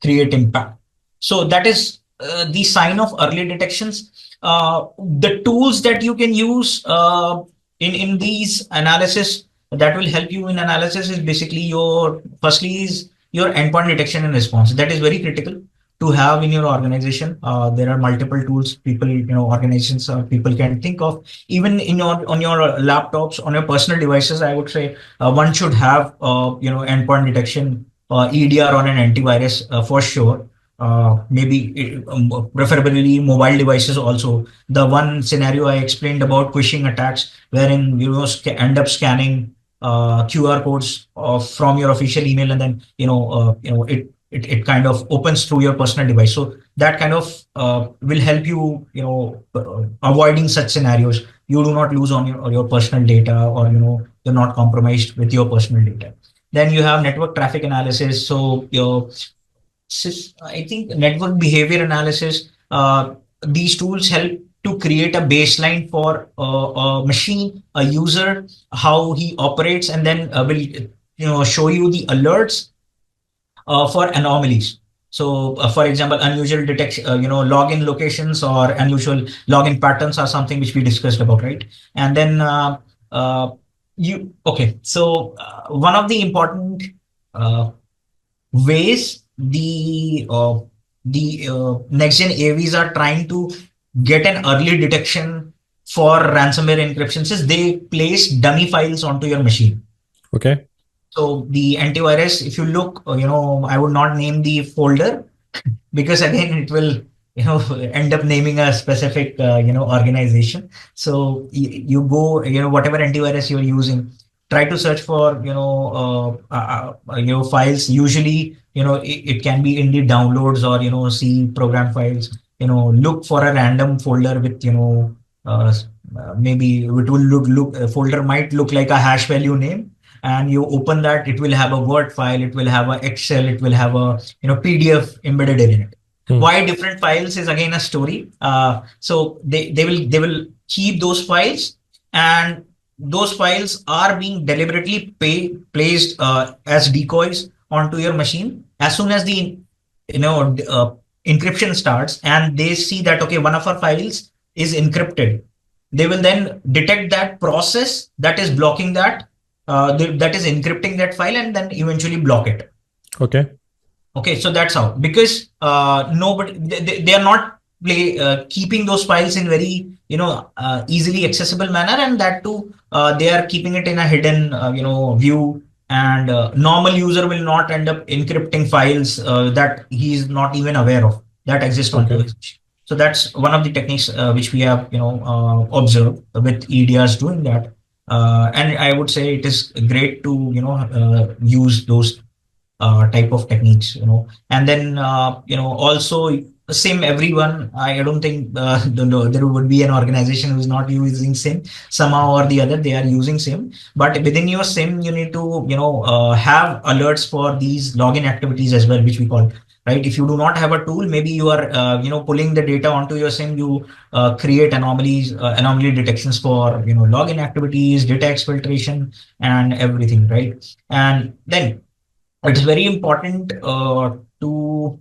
create impact. So that is the sign of early detections. The tools that you can use in these analysis that will help you in analysis is basically firstly is your endpoint detection and response. That is very critical to have in your organization. There are multiple tools people, organizations, people can think of. Even in on your laptops, on your personal devices, I would say one should have endpoint detection, EDR on an antivirus for sure. Maybe preferably mobile devices also. The one scenario I explained about phishing attacks, wherein end up scanning QR codes from your official email, and then it kind of opens through your personal device. So that kind of will help you, avoiding such scenarios. You do not lose on your personal data, or you're not compromised with your personal data. Then you have network traffic analysis. So I think network behavior analysis. These tools help to create a baseline for a machine, a user, how he operates, and then will show you the alerts for anomalies. So, for example, unusual detection, login locations or unusual login patterns are something which we discussed about, right? And then okay. So, one of the important ways the next gen AVs are trying to get an early detection for ransomware encryptions is they place dummy files onto your machine. Okay. So the antivirus, if you look, I would not name the folder because again it will end up naming a specific organization. So you go, whatever antivirus you're using, try to search for files. Usually, it can be in the downloads or C program files. Look for a random folder with uh, maybe it will look a folder might look like a hash value name, and you open that, it will have a Word file, it will have a Excel, it will have a PDF embedded in it. Why different files is again a story. So they will keep those files, and those files are being deliberately placed as decoys onto your machine. As soon as the encryption starts, and they see that okay, one of our files is encrypted, they will then detect that process that is blocking that is encrypting that file, and then eventually block it. Okay, so that's how, because nobody they are not keeping those files in very easily accessible manner, and that too they are keeping it in a hidden view, and normal user will not end up encrypting files that he is not even aware of that exist onto his machine. So that's one of the techniques which we have observed with EDRs doing that, and I would say it is great to use those type of techniques, and then also SIM. Everyone, I don't think there would be an organization who is not using SIM. Somehow or the other they are using SIM, but within your SIM you need to have alerts for these login activities as well, which we call, right? If you do not have a tool, maybe you are pulling the data onto your SIM, you create anomaly detections for login activities, data exfiltration, and everything, right? And then it's very important to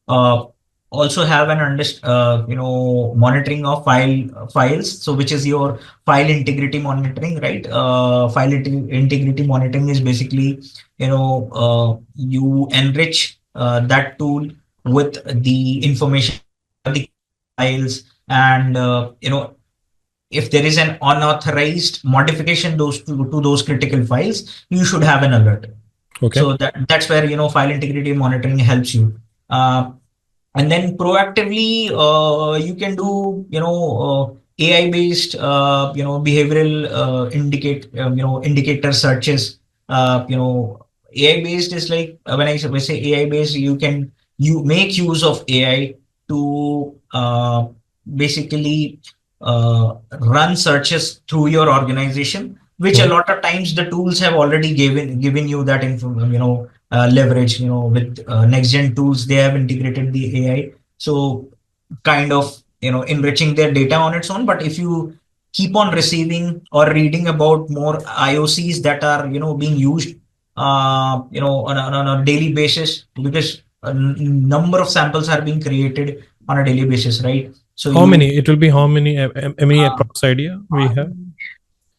uh, also have an monitoring of files. So which is your file integrity monitoring, right? Integrity monitoring is basically you enrich that tool with the information the files, and if there is an unauthorized modification to those critical files, you should have an alert. So that's where file integrity monitoring helps you. And then proactively, you can do AI based behavioral indicator searches. AI based is like, when I say AI based, you make use of AI to basically run searches through your organization, which a lot of times the tools have already given you that leverage. With next gen tools, they have integrated the AI, so kind of enriching their data on its own. But if you keep on receiving or reading about more IOCs that are being used on a daily basis, because a number of samples are being created on a daily basis, right? So how many? It will be how many? Any approx idea we have?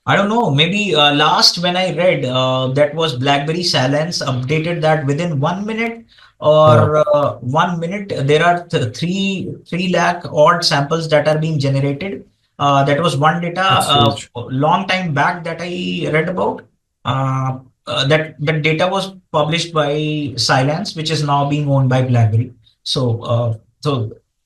I don't know. Maybe last when I read that was BlackBerry Silence updated that within 1 minute or 1 minute there are 3 lakh odd samples that are being generated. That was one data long time back that I read about. That data was published by Silence, which is now being owned by BlackBerry. So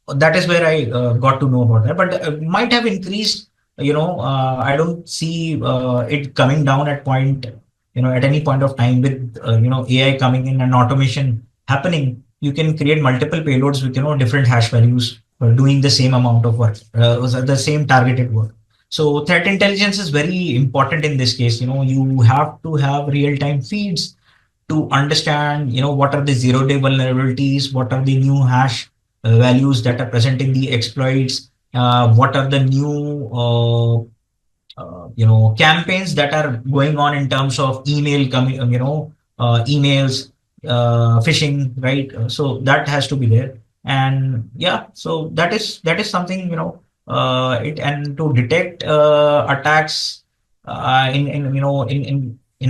that is where I got to know about that. But might have increased. I don't see it coming down at any point of time with AI coming in and automation happening. You can create multiple payloads with different hash values for doing the same amount of work, the same targeted work. So threat intelligence is very important in this case. You have to have real-time feeds to understand what are the zero-day vulnerabilities, what are the new hash values that are present in the exploits, what are the new campaigns that are going on in terms of emails, phishing, right? So that has to be there. And yeah, so that is something, it, and to detect attacks in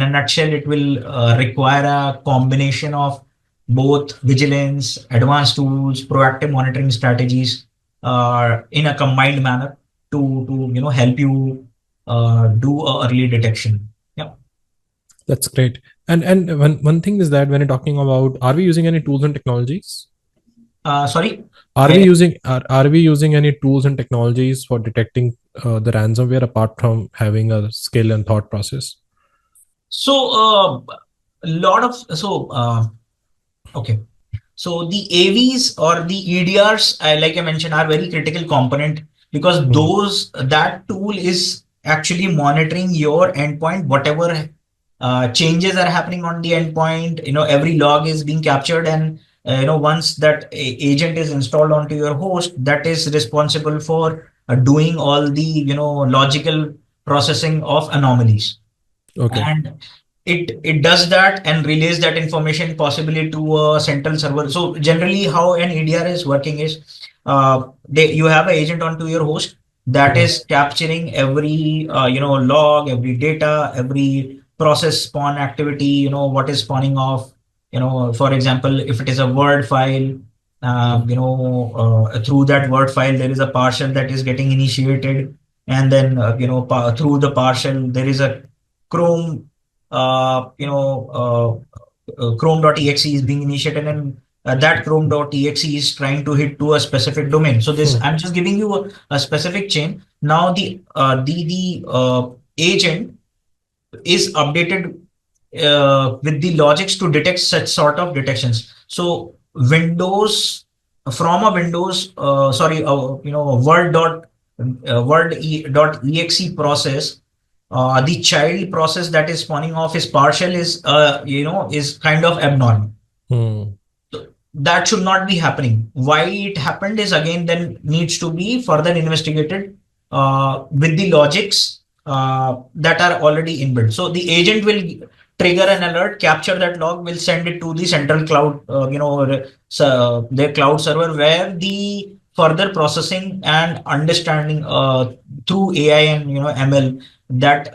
a nutshell, it will require a combination of both vigilance, advanced tools, proactive monitoring strategies in a combined manner to help you do early detection. Yeah, that's great. And one thing is that when you're talking about, are we using any tools and technologies? Sorry. Are we using any tools and technologies for detecting the ransomware apart from having a skill and thought process? So a lot of okay. So the AVs or the EDRs, like I mentioned, are very critical component because Hmm. that tool is actually monitoring your endpoint, whatever changes are happening on the endpoint. Every log is being captured, and once that agent is installed onto your host, that is responsible for doing all the logical processing of anomalies. Okay. And it does that and relays that information possibly to a central server. So generally how an EDR is working is you have an agent onto your host that Hmm. is capturing every log, every data, every process spawn activity, what is spawning off. For example, if it is a Word file, Hmm. through that Word file there is a partial that is getting initiated, and then through the partial there is a Chrome, Chrome.exe is being initiated, and that Chrome.exe is trying to hit to a specific domain. So this, Hmm. I'm just giving you a specific chain. Now the agent is updated with the logics to detect such sort of detections. So Windows from a Windows, sorry, Word.exe process, the child process that is spawning off is partial is kind of abnormal. Hmm. That should not be happening. Why it happened is again then needs to be further investigated with the logics that are already inbuilt. So the agent will trigger an alert, capture that log, will send it to the central cloud, their cloud server, where the further processing and understanding through AI and ML, that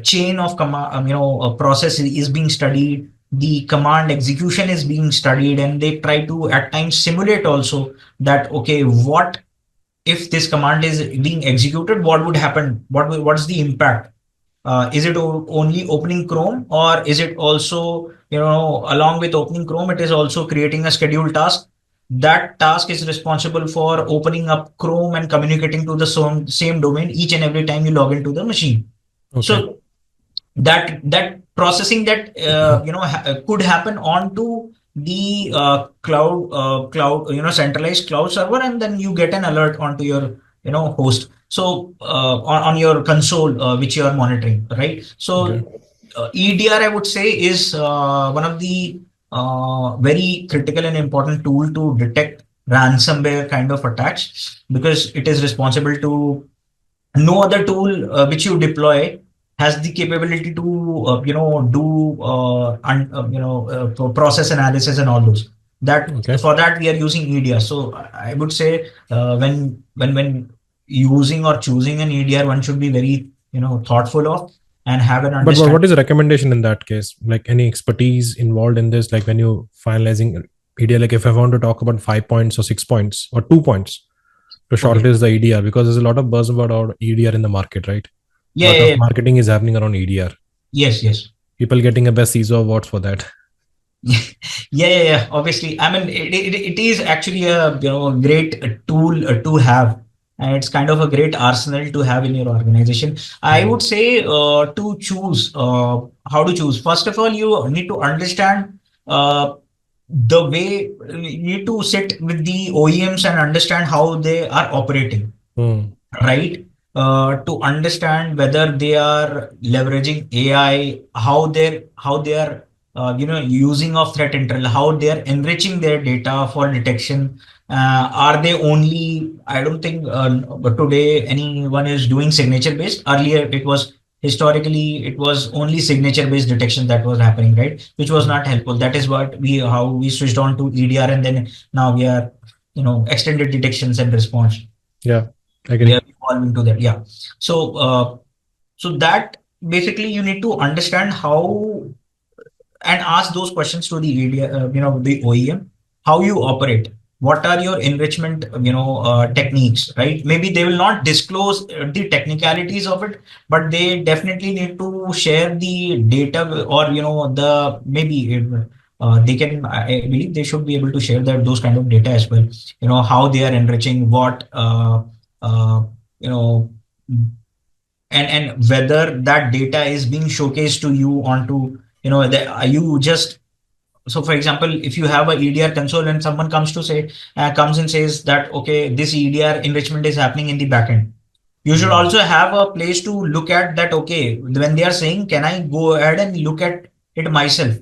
chain of command, process is being studied, the command execution is being studied, and they try to at times simulate also that okay, what if this command is being executed, what would happen, what's the impact. Is it only opening Chrome, or is it also, along with opening Chrome, it is also creating a scheduled task. That task is responsible for opening up Chrome and communicating to the same domain each and every time you log into the machine. Okay. So that processing that could happen onto the cloud, centralized cloud server, and then you get an alert onto your host. So on your console, which you are monitoring, right? Okay. So EDR, I would say, is one of the very critical and important tool to detect ransomware kind of attacks, because it is responsible to, no other tool which you deploy has the capability to do process analysis and all those. That Okay. for that we are using EDR. So I would say when using or choosing an EDR, one should be very thoughtful of and have an But what understanding. is the recommendation in that case? Like any expertise involved in this? Like when you finalizing EDR, like if I want to talk about 5 points or 6 points or 2 points to Okay. shortlist the EDR, because there's a lot of buzz about EDR in the market, right? A Yeah, lot yeah, of yeah. marketing is happening around EDR. Yes, yes. People getting a best CISO awards for that. Yeah, yeah, yeah. Obviously, I mean, it is actually a great tool to have, and it's kind of a great arsenal to have in your organization. I Hmm. would say to choose how to choose. First of all, you need to understand the way, you need to sit with the OEMs and understand how they are operating, Hmm. right? To understand whether they are leveraging AI, how they are using of threat intel, how they are enriching their data for detection. Are they only? I don't think but today anyone is doing signature based. Earlier, historically it was only signature based detection that was happening, right? Which was Hmm. not helpful. That is what we how we switched on to EDR, and then now we are extended detections and response. Yeah, We are agree. evolving to that. Yeah. So so that basically you need to understand how and ask those questions to the the OEM, how you operate, what are your enrichment techniques, right? Maybe they will not disclose the technicalities of it, but they definitely need to share the data, or the maybe they can, I believe they should be able to share those kind of data as well, how they are enriching, what uh, you know and whether that data is being showcased to you onto, are you just, so for example, if you have a EDR console and someone comes and says that, okay, this EDR enrichment is happening in the backend, you should also have a place to look at that. Okay, when they are saying, can I go ahead and look at it myself?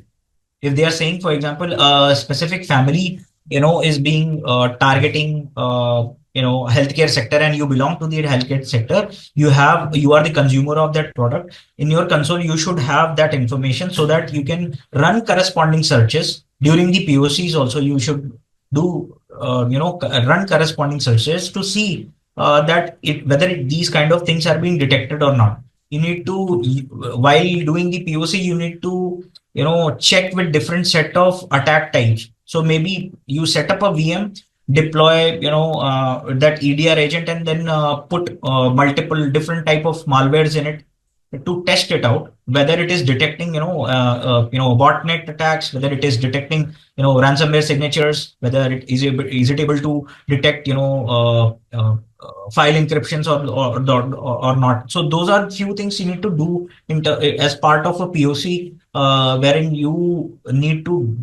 If they are saying, for example, a specific family, is being targeting, healthcare sector, and you belong to the healthcare sector, you are the consumer of that product. In your console, you should have that information so that you can run corresponding searches during the POCs. Also, you should do, run corresponding searches to see that these kind of things are being detected or not. You need to, while doing the POC, you need to, check with different set of attack types. So maybe you set up a VM, deploy, that EDR agent, and then put multiple different type of malwares in it to test it out, whether it is detecting, botnet attacks, whether it is detecting, ransomware signatures, whether is it able to detect, file encryptions or not. So those are few things you need to do as part of a POC, wherein you need to,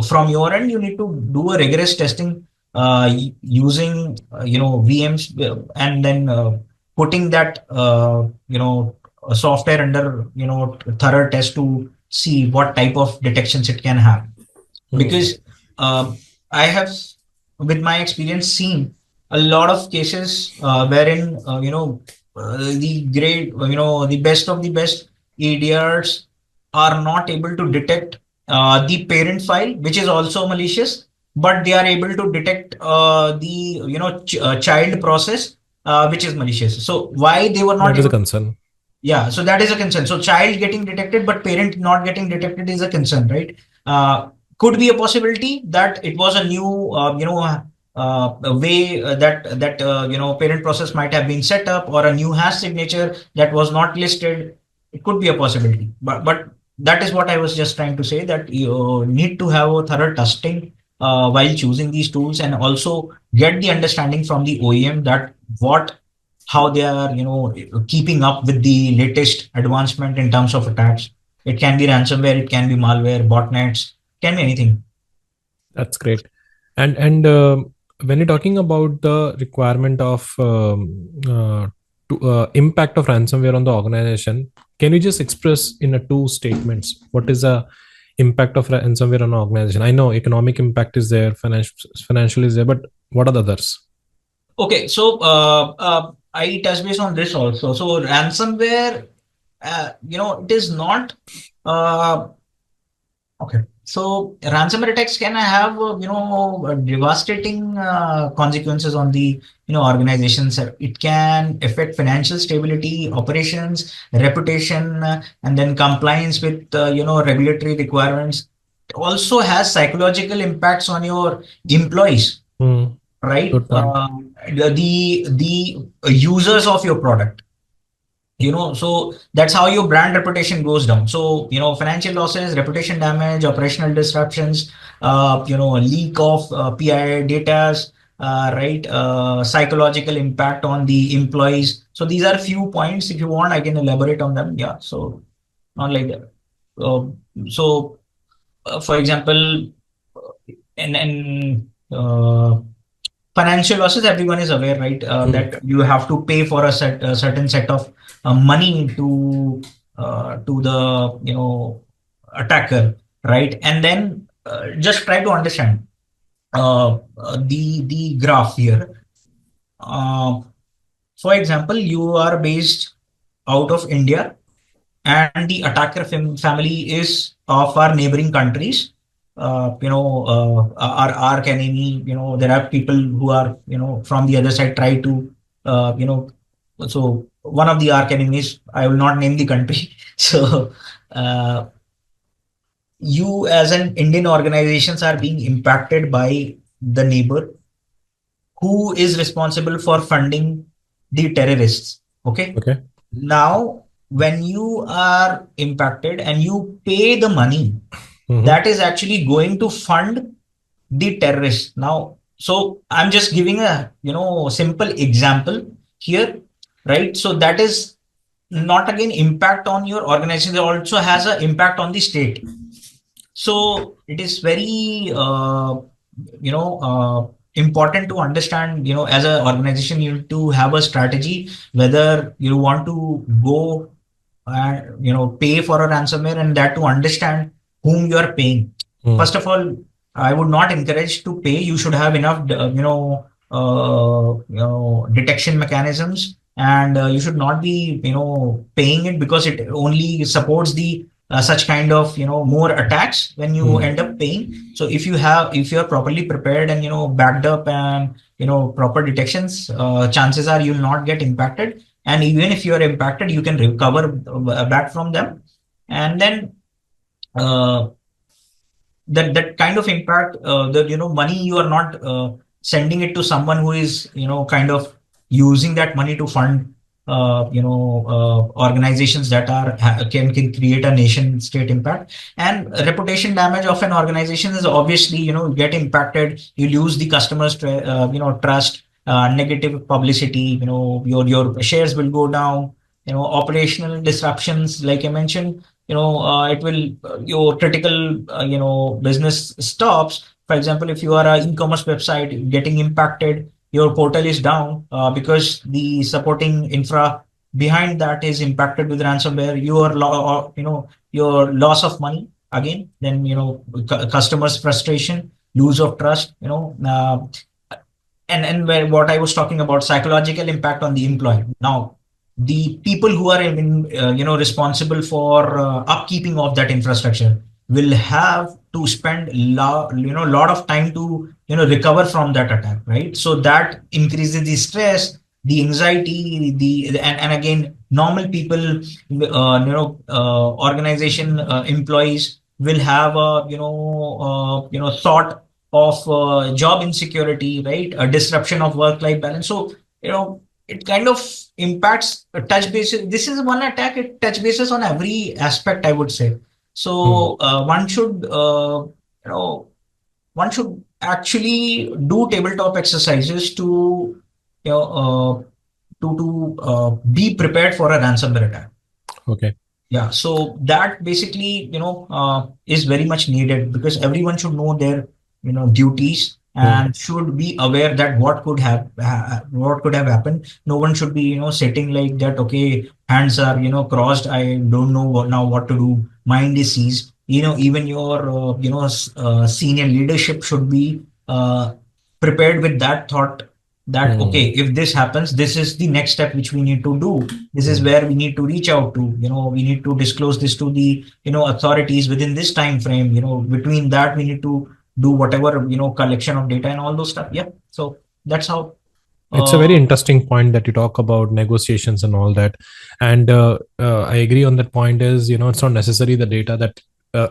from your end, you need to do a rigorous testing using, VMs, and then putting that, software under, thorough test to see what type of detections it can have. Because I have, with my experience, seen a lot of cases wherein, the great, the best of the best EDRs are not able to detect the parent file, which is also malicious, but they are able to detect the, child process, which is malicious. So why they were not That is a able? concern. Yeah, so that is a concern. So child getting detected, but parent not getting detected is a concern, right? Could be a possibility that it was a new, a way that parent process might have been set up, or a new hash signature that was not listed. It could be a possibility, but that is what I was just trying to say, that you need to have a thorough testing while choosing these tools, and also get the understanding from the OEM that how they are, keeping up with the latest advancement in terms of attacks. It can be ransomware, it can be malware, botnets, can be anything. That's great. And when you're talking about the requirement of impact of ransomware on the organization, can you just express in a two statements what is the impact of ransomware on an organization? I know economic impact is there, financial is there, but what are the others? Okay, so I touch base on this also. So ransomware, it is not. Okay. So ransomware attacks can have, devastating consequences on the, organizations. It can affect financial stability, operations, reputation, and then compliance with, regulatory requirements. It also has psychological impacts on your employees, right? Good point. The users of your product, so that's how your brand reputation goes down. So, financial losses, reputation damage, operational disruptions, leak of PI data, right? Psychological impact on the employees. So these are few points. If you want, I can elaborate on them. Yeah. So not like that. Uh, for example, and financial losses, everyone is aware, right? That you have to pay for a certain set of money to the, attacker, right? And then just try to understand the graph here. Uh, for example, you are based out of India, and the attacker family is of our neighboring countries. Our arch enemy, there are people who are, from the other side try to, so one of the arch enemies, I will not name the country. So uh, you as an Indian organizations are being impacted by the neighbor who is responsible for funding the terrorists. Okay. Okay. Now, when you are impacted and you pay the money, that is actually going to fund the terrorists. Now, so I'm just giving a, simple example here. right? So that is not again impact on your organization, it also has an impact on the state. So it is very important to understand, as an organization you need to have a strategy whether you want to go and pay for a ransomware, and that to understand whom you are paying. Hmm. First of all, I would not encourage to pay. You should have enough detection mechanisms, and you should not be paying it because it only supports the such kind of more attacks when you Hmm. end up paying. So if you are properly prepared and backed up and proper detections, chances are you'll not get impacted, and even if you are impacted you can recover back from them. And then uh, that kind of impact, the money you are not sending it to someone who is kind of using that money to fund organizations that can create a nation state impact. And reputation damage of an organization is obviously get impacted. You lose the customers trust, negative publicity, your shares will go down, operational disruptions like I mentioned, it will your critical business stops. For example, if you are an e-commerce website getting impacted, your portal is down because the supporting infra behind that is impacted with ransomware. Your loss of money again, then customers frustration, lose of trust, and where what I was talking about, psychological impact on the employee. Now, the people who are responsible for upkeeping of that infrastructure will have to spend lot of time to recover from that attack, right? So that increases the stress, the anxiety, and again normal people, organization employees will have a thought of job insecurity, right? A disruption of work-life balance. So, it kind of impacts touch bases. This is one attack, it touch bases on every aspect, I would say. Hmm. So you know, one should actually do tabletop exercises to, be prepared for a ransomware attack. Okay. Yeah, so that basically, is very much needed because everyone should know their, duties Hmm. and should be aware that what could have happened. No one should be, sitting like that. Okay, hands are, crossed. I don't know now what to do. Mind is seized. Even your, senior leadership should be prepared with that thought that okay, Hmm. if this happens, this is the next step which we need to do. This is Hmm. where we need to reach out to, we need to disclose this to the authorities within this time frame. Between that we need to do whatever collection of data and all those stuff. Yeah, so that's how. It's a very uh, interesting point that you talk about negotiations and all that, and I agree on that point. Is it's not necessary the data that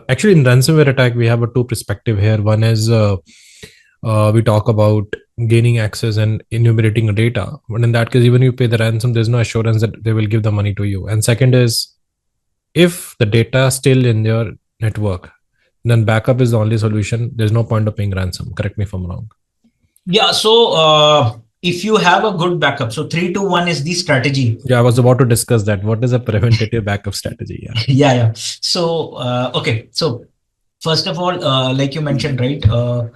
actually in ransomware attack we have a two perspective here. One is we talk about gaining access and enumerating data, but in that case, even you pay the ransom, there's no assurance that they will give the money to you. And second is if the data is still in your network, then backup is the only solution. There's no point of paying ransom. Correct me if I'm wrong. yeah, so if you have a good backup, so 3 to 1 is the strategy. Yeah, I was about to discuss that. What is a preventative backup strategy? Yeah. Yeah, yeah. So okay, so first of all, like you mentioned, right? Uh,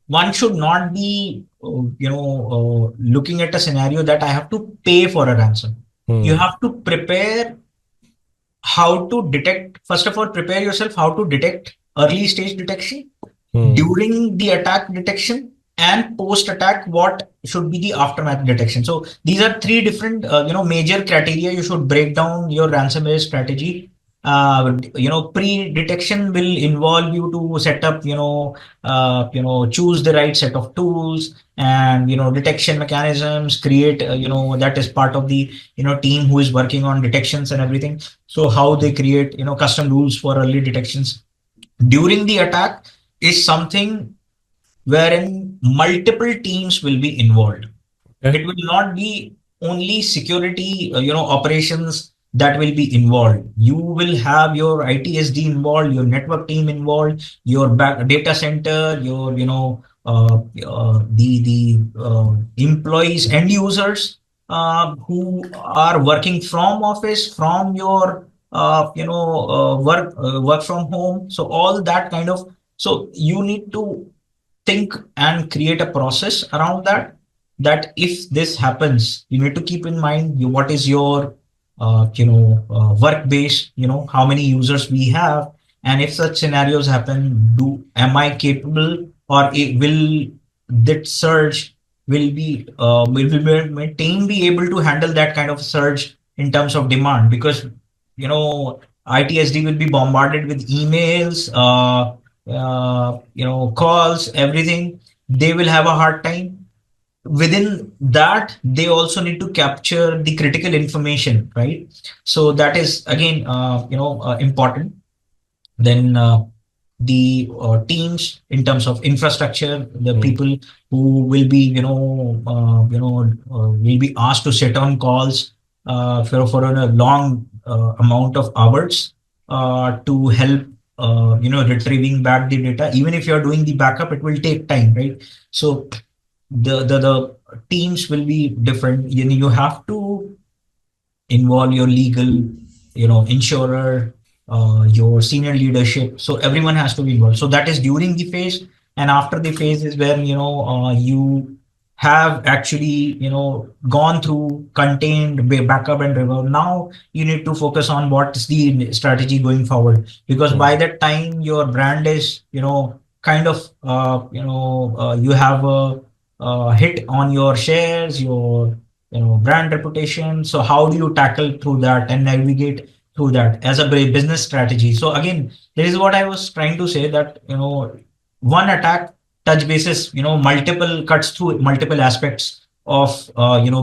one should not be, looking at a scenario that I have to pay for a ransom. You Hmm. have to prepare how to detect. First of all, prepare yourself how to detect early stage detection, Hmm. during the attack detection, and post attack what should be the aftermath detection. So these are three different major criteria. You should break down your ransomware strategy. Pre detection will involve you to set up, choose the right set of tools and detection mechanisms, create, that is part of the team who is working on detections and everything. So how they create custom rules for early detections. During the attack is something wherein multiple teams will be involved. Okay. It will not be only security, operations that will be involved. You will have your ITSD involved, your network team involved, your data center, your, the employees, end users. who are working from office, from your work from home. So all that kind of, so you need to think and create a process around that, that if this happens, you need to keep in mind what is your work base, how many users we have, and if such scenarios happen, am I capable, or will that surge will team be able to handle that kind of surge in terms of demand? Because ITSD will be bombarded with emails, calls, everything. They will have a hard time. Within that, they also need to capture the critical information, right? So that is again, important. Then the teams in terms of infrastructure, the people who will be, will be asked to sit on calls for a long amount of hours to help, retrieving back the data. Even if you're doing the backup, it will take time, right? So the teams will be different. You have to involve your legal, insurer, your senior leadership. So everyone has to be involved. So that is during the phase, and after the phase is where you have actually gone through contained backup and recover. Now you need to focus on what's the strategy going forward, because by that time your brand is kind of you have a hit on your shares, your brand reputation. So how do you tackle through that and navigate through that as a business strategy? So again, this is what I was trying to say, that one attack touch bases multiple cuts through multiple aspects of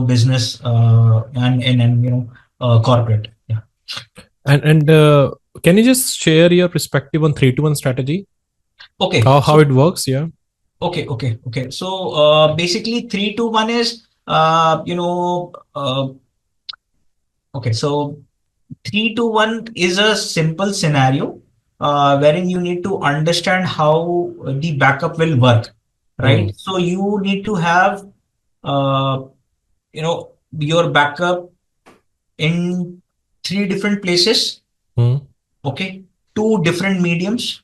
business and corporate. Yeah. And can you just share your perspective on 3-to-1 strategy? Okay. How it works? Yeah. Okay. So basically 3 to 1 is okay. So 3 to 1 is a simple scenario wherein you need to understand how the backup will work, right? So you need to have uh, your backup in 3 different places, okay, 2 different mediums,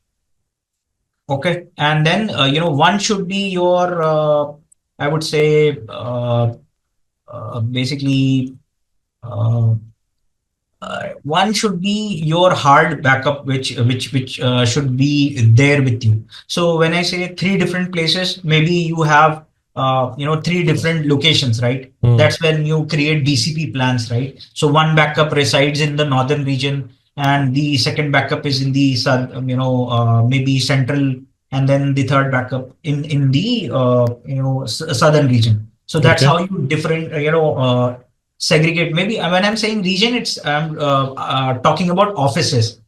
okay, and then one should be your I would say basically uh, one should be your hard backup, which should be there with you. So when I say 3 different places, maybe you have 3 different locations, right? That's when you create BCP plans, right? So one backup resides in the northern region, and the second backup is in the south, maybe central, and then the third backup in the southern region. So that's how you different segregate. Maybe when I'm saying region, it's talking about offices,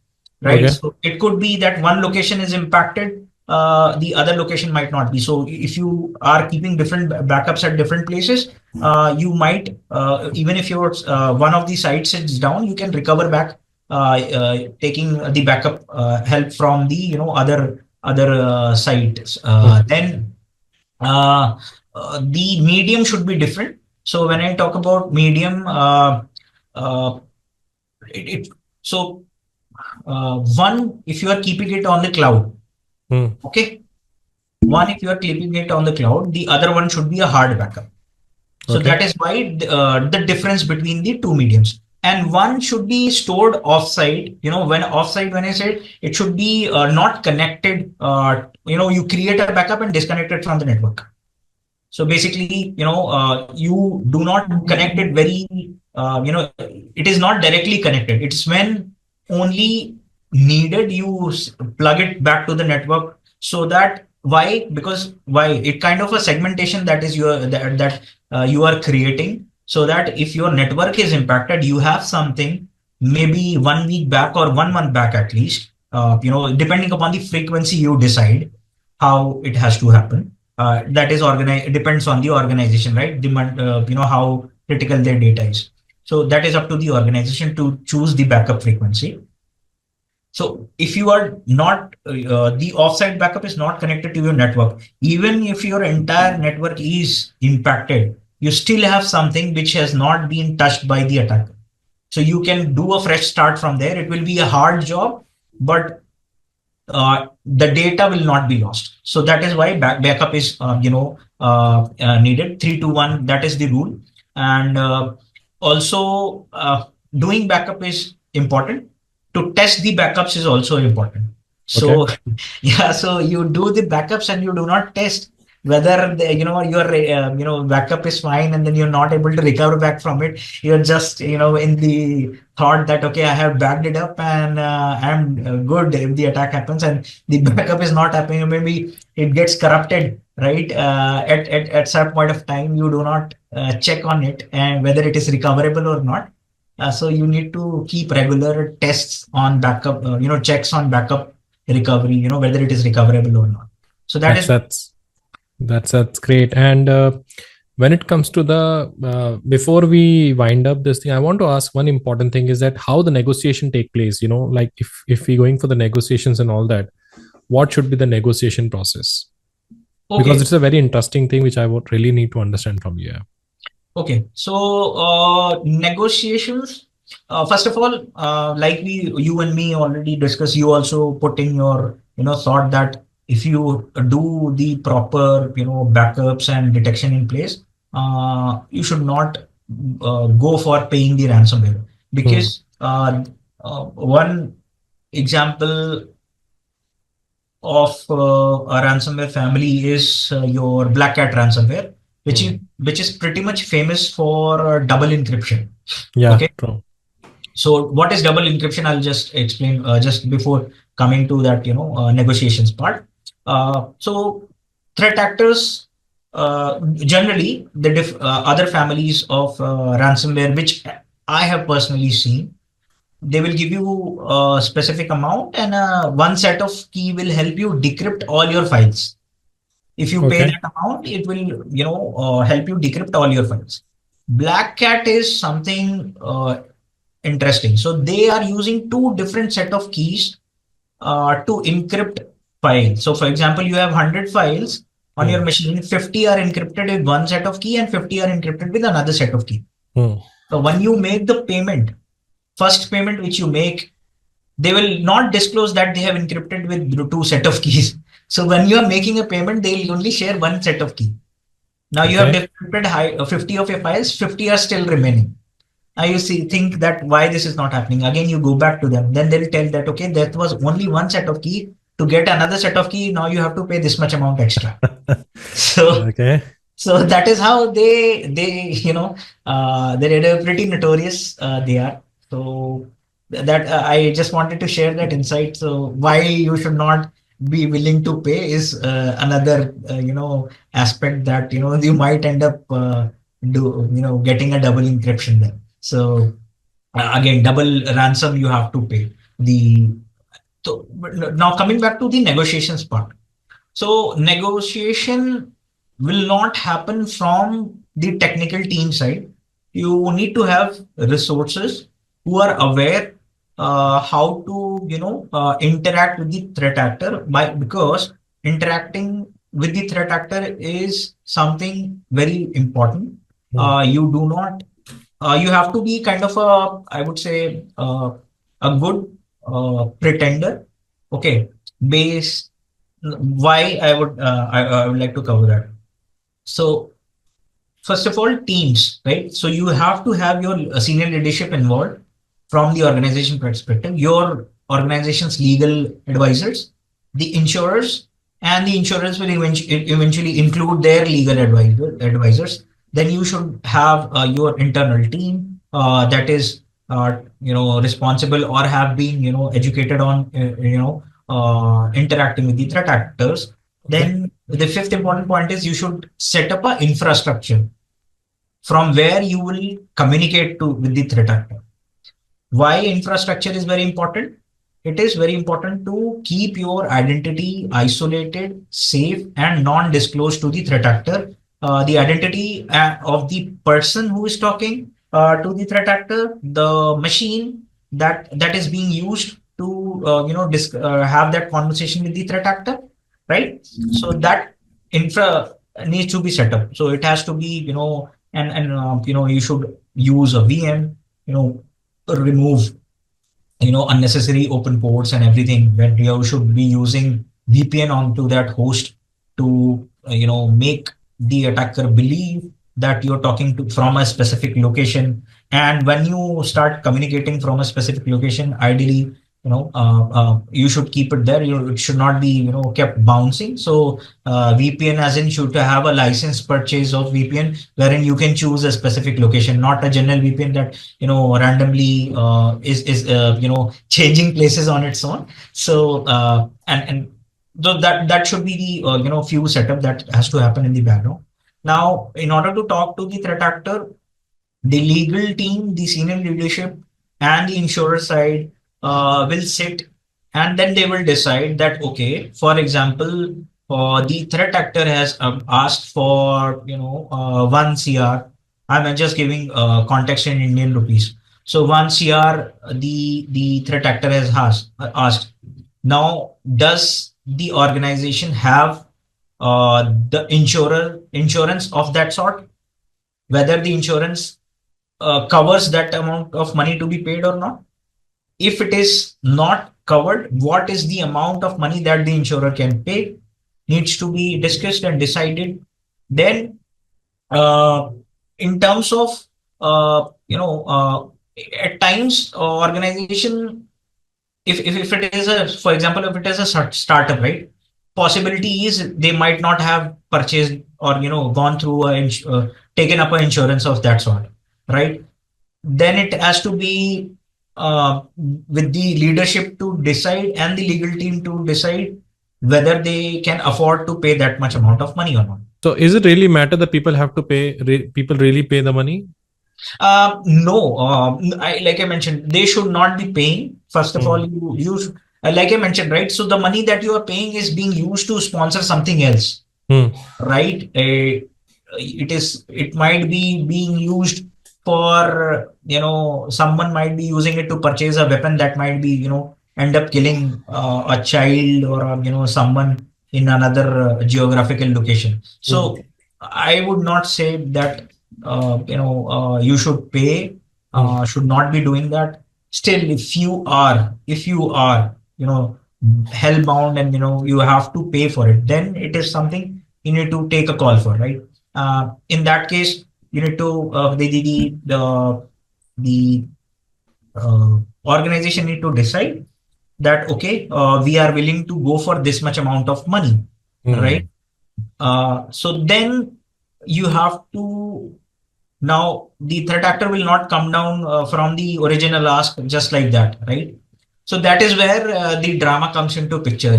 right? Okay. So it could be that one location is impacted, the other location might not be. So if you are keeping different backups at different places, you might even if your one of the sites is down, you can recover back taking the backup help from the other sites. Then the medium should be different. So when I talk about medium, uh, it so one, if you are keeping it on the cloud, okay. One, if you are keeping it on the cloud, the other one should be a hard backup. So that is why the difference between the 2 mediums. And one should be stored offsite. When offsite, when I said it should be not connected. You create a backup and disconnect it from the network. So basically, you do not connect it very, it is not directly connected. It's when only needed, you plug it back to the network. So that, why? Because why? It kind of a segmentation that is that you are creating, so that if your network is impacted, you have something maybe 1 week back or 1 month back at least, depending upon the frequency you decide how it has to happen. That is organized, depends on the organization, right? How critical their data is. So that is up to the organization to choose the backup frequency. So if you are not the offsite backup is not connected to your network, even if your entire network is impacted, you still have something which has not been touched by the attacker. So you can do a fresh start from there. It will be a hard job, but the data will not be lost. So that is why backup is needed. 3-2-1, that is the rule. And also doing backup is important. To test the backups is also important. Okay. So yeah, so you do the backups and you do not test whether your backup is fine, and then you're not able to recover back from it. You're just in the thought that, okay, I have backed it up and I'm good if the attack happens, and the backup is not happening. Maybe it gets corrupted, right? At some point of time, you do not check on it and whether it is recoverable or not. So you need to keep regular tests on backup, checks on backup recovery, whether it is recoverable or not. So that That's is. that's great. And when it comes to the before we wind up this thing, I want to ask one important thing, is that how the negotiation take place. Like if we're going for the negotiations and all that, what should be the negotiation process? Because Okay. it's a very interesting thing which I would really need to understand from you. Okay, so negotiations. First of all, like you and me already discussed, you also put in your, thought that if you do the proper, backups and detection in place, you should not go for paying the ransomware, Hmm. because one example of a ransomware family is your Black Cat ransomware, Hmm. which is pretty much famous for double encryption. Yeah, Okay, true. so what is double encryption? I'll just explain just before coming to that, negotiations part. So threat actors, generally the other families of ransomware, which I have personally seen, they will give you a specific amount, and one set of key will help you decrypt all your files. If you pay Okay. that amount, it will help you decrypt all your files. Black Cat is something interesting. So they are using two different set of keys to encrypt files. So for example, you have 100 files on your Hmm. machine, 50 are encrypted with one set of key and 50 are encrypted with another set of key. Hmm. So when you make the payment, first payment which you make, they will not disclose that they have encrypted with two set of keys. So when you are making a payment, they'll only share one set of key. Now you have Okay. decrypted 50 of your files, 50 are still remaining. Now you see, think that why this is not happening. Again, you go back to them. Then they'll tell that, okay, that was only one set of key. To get another set of key, now you have to pay this much amount extra. So Okay. so that is how they're pretty notorious. They are. So that I just wanted to share that insight. So why you should not be willing to pay is another aspect that you might end up getting a double encryption there. So again, double ransom you have to pay. Now coming back to the negotiations part. So negotiation will not happen from the technical team side. You need to have resources who are aware how to interact with the threat actor, because interacting with the threat actor is something very important. Hmm. You do not you have to be kind of a, I would say, a good pretender. Okay, based why I would like to cover that. So first of all, teams, right? So you have to have your senior leadership involved from the organization perspective, your organization's legal advisors, the insurers, and the insurers will eventually include their legal advisors. Then you should have your internal team that is responsible or have been educated on interacting with the threat actors. Okay. Then the fifth important point is you should set up an infrastructure from where you will communicate to with the threat actor. Why infrastructure is very important? It is very important to keep your identity isolated, safe, and non-disclosed to the threat actor. The identity of the person who is talking to the threat actor, the machine that is being used to have that conversation with the threat actor, right? So that infra needs to be set up. So it has to be and you should use a VM, remove unnecessary open ports and everything. When you should be using VPN onto that host to make the attacker believe that you're talking to from a specific location. And when you start communicating from a specific location, ideally you should keep it there. It should not be kept bouncing. So VPN as in should have a license purchase of VPN wherein you can choose a specific location, not a general VPN that randomly is changing places on its own. So and that should be the few setup that has to happen in the background. Now, in order to talk to the threat actor, the legal team, the senior leadership, and the insurer side will sit, and then they will decide that, okay, for example, the threat actor has asked for 1 CR. I'm just giving context in Indian rupees. So 1 CR, the threat actor has asked. Now, does the organization have the insurance of that sort? Whether the insurance covers that amount of money to be paid or not. If it is not covered, what is the amount of money that the insurer can pay needs to be discussed and decided. Then, in terms of at times organization, if it is for example, if it is a startup, right? Possibility is they might not have purchased or gone through taken up an insurance of that sort, right? Then it has to be with the leadership to decide and the legal team to decide whether they can afford to pay that much amount of money or not. So is it really matter that people have to pay? People really pay the money? No, like I mentioned, they should not be paying. First of all, you like I mentioned, right? So the money that you are paying is being used to sponsor something else, right? It might be being used for someone might be using it to purchase a weapon that might be end up killing a child or someone in another geographical location. So I would not say that you should pay, should not be doing that. Still, if you are hellbound and you have to pay for it, then it is something you need to take a call for, right? In that case, you need to the organization need to decide that, okay, we are willing to go for this much amount of money, right? So then you have to, now the threat actor will not come down from the original ask just like that, right? So that is where the drama comes into picture.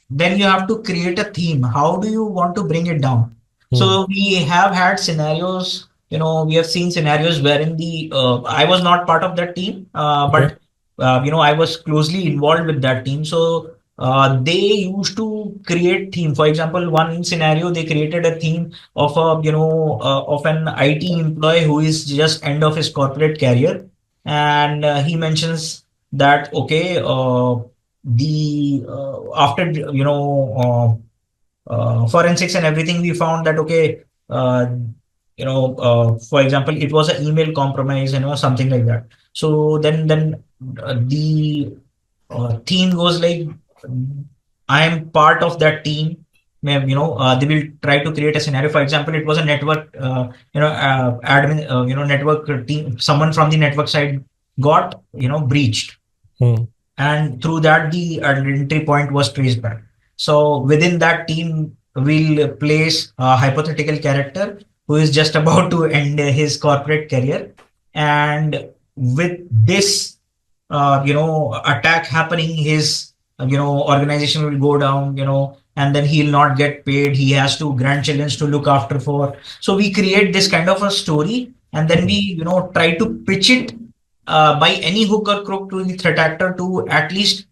Then you have to create a theme. How do you want to bring it down? So we have had scenarios, we have seen scenarios wherein I was not part of that team, but I was closely involved with that team. So they used to create theme. For example, one scenario, they created a theme of of an IT employee who is just end of his corporate career, and he mentions that, okay, the after forensics and everything, we found that, okay, for example, it was an email compromise, something like that. So then the theme goes like, I am part of that team. They will try to create a scenario. For example, it was a network, admin, network team. Someone from the network side got, breached, and through that the entry point was traced back. So within that team, we'll place a hypothetical character who is just about to end his corporate career, and with this attack happening, his organization will go down, and then he'll not get paid. He has two grandchildren to look after for. So we create this kind of a story, and then we try to pitch it by any hook or crook to the threat actor to at least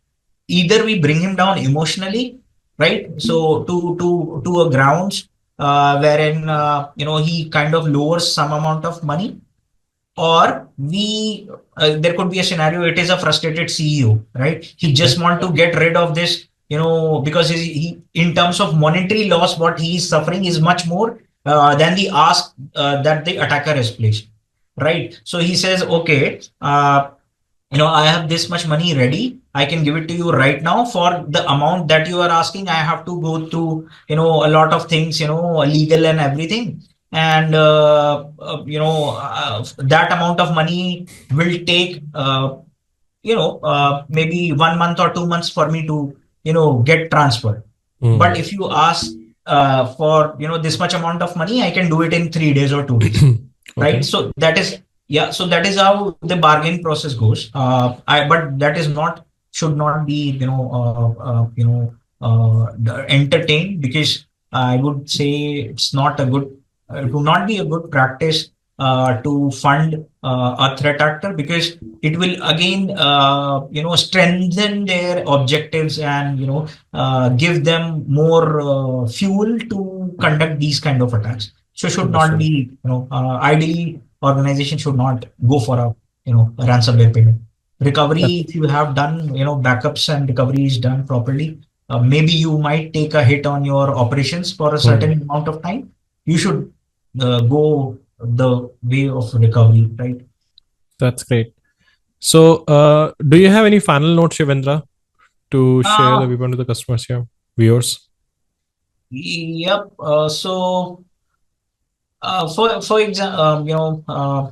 either we bring him down emotionally, right? So to a grounds wherein he kind of lowers some amount of money, or we there could be a scenario, it is a frustrated CEO, right? He just want to get rid of this, because he in terms of monetary loss, what he is suffering is much more than the ask that the attacker has placed, right? So he says, okay, I have this much money ready. I can give it to you right now. For the amount that you are asking, I have to go through, a lot of things, legal and everything. And, that amount of money will take, maybe 1 month or 2 months for me to, get transferred. But if you ask for, this much amount of money, I can do it in 3 days or 2 days, Okay. right? So that is, yeah, so that is how the bargain process goes. But that is not, should not be, entertained, because I would say it's not a good, it would not be a good practice to fund a threat actor, because it will again, strengthen their objectives, and, give them more fuel to conduct these kind of attacks. So should not Understood. be, ideally, organization should not go for a ransomware payment. That, Recovery, if you have done, backups and recovery is done properly, maybe you might take a hit on your operations for a certain amount of time. You should go the way of recovery, right? that's great. So, do you have any final notes, Shivendra, to share the Uh, viewpoint to the customers here, viewers? yep. So, for example,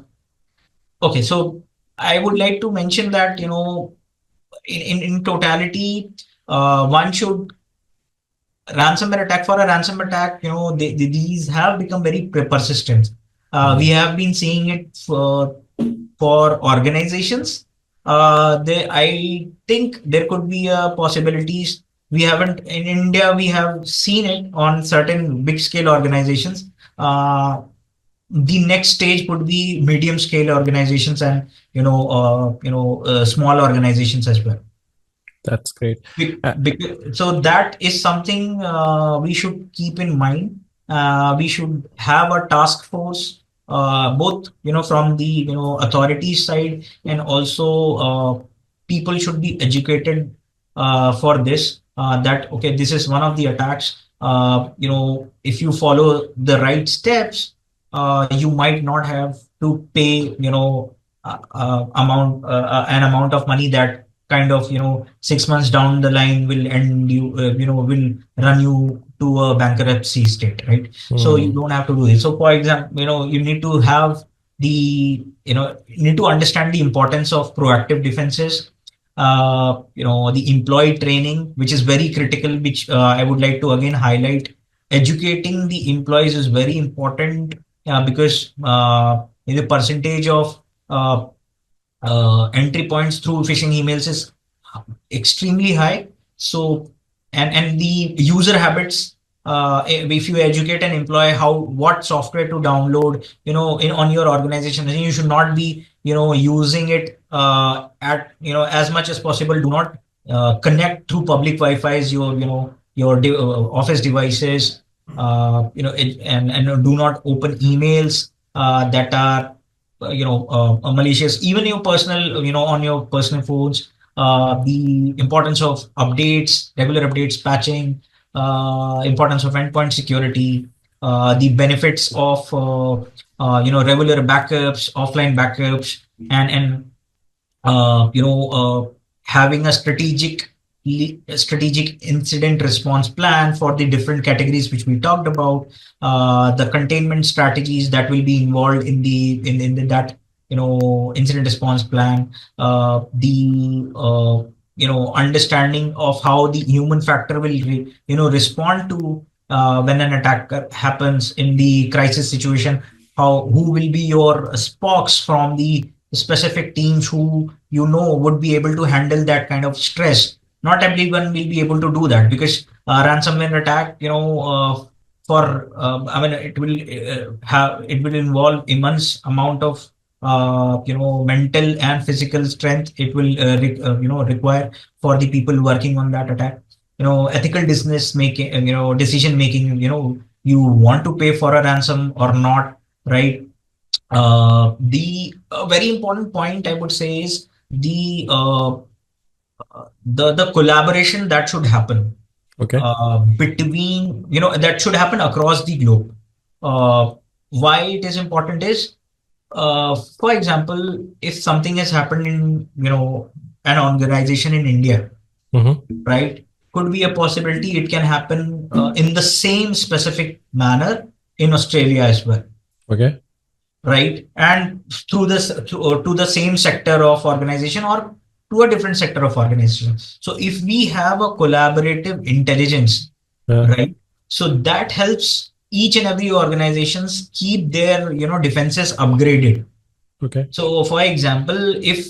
okay. So I would like to mention that, in totality, one should, ransomware attack, for a ransom attack, these have become very persistent. We have been seeing it for organizations. I think there could be possibilities. We haven't in India. We have seen it on certain big scale organizations. The next stage would be medium scale organizations, and small organizations as well. That's great. So that is something we should keep in mind. We should have a task force, both from the authorities side, and also people should be educated for this. That okay, this is one of the attacks. If you follow the right steps, you might not have to pay an amount of money that kind of 6 months down the line will end you will run you to a bankruptcy state, right? So you don't have to do this. So for example, you need to have the you need to understand the importance of proactive defenses, the employee training, which is very critical, which I would like to again highlight. Educating the employees is very important, because the percentage of entry points through phishing emails is extremely high. So, and the user habits. If you educate an employee what software to download, on your organization, I think you should not be, using it at as much as possible. Do not connect through public Wi-Fi's, your office devices, and do not open emails that are malicious, even your personal, on your personal phones. The importance of updates, regular updates, patching, importance of endpoint security, the benefits of regular backups, offline backups, and having a strategic incident response plan for the different categories which we talked about, the containment strategies that will be involved in that incident response plan, the understanding of how the human factor will respond to when an attack happens in the crisis situation, who will be your spokes from the specific teams who would be able to handle that kind of stress. Not everyone will be able to do that, because ransomware attack, I mean, it will involve immense amount of mental and physical strength. It will require for the people working on that attack. Ethical business making, decision making. You want to pay for a ransom or not, right? The very important point I would say is the collaboration that should happen Okay. between, that should happen across the globe. Why it is important is, for example, if something has happened in, an organization in India, right? Could be a possibility it can happen in the same specific manner in Australia as well, Okay. right? And through this to the same sector of organization or to a different sector of organization. So if we have a collaborative intelligence, right? So that helps each and every organizations keep their defenses upgraded. Okay. So for example, if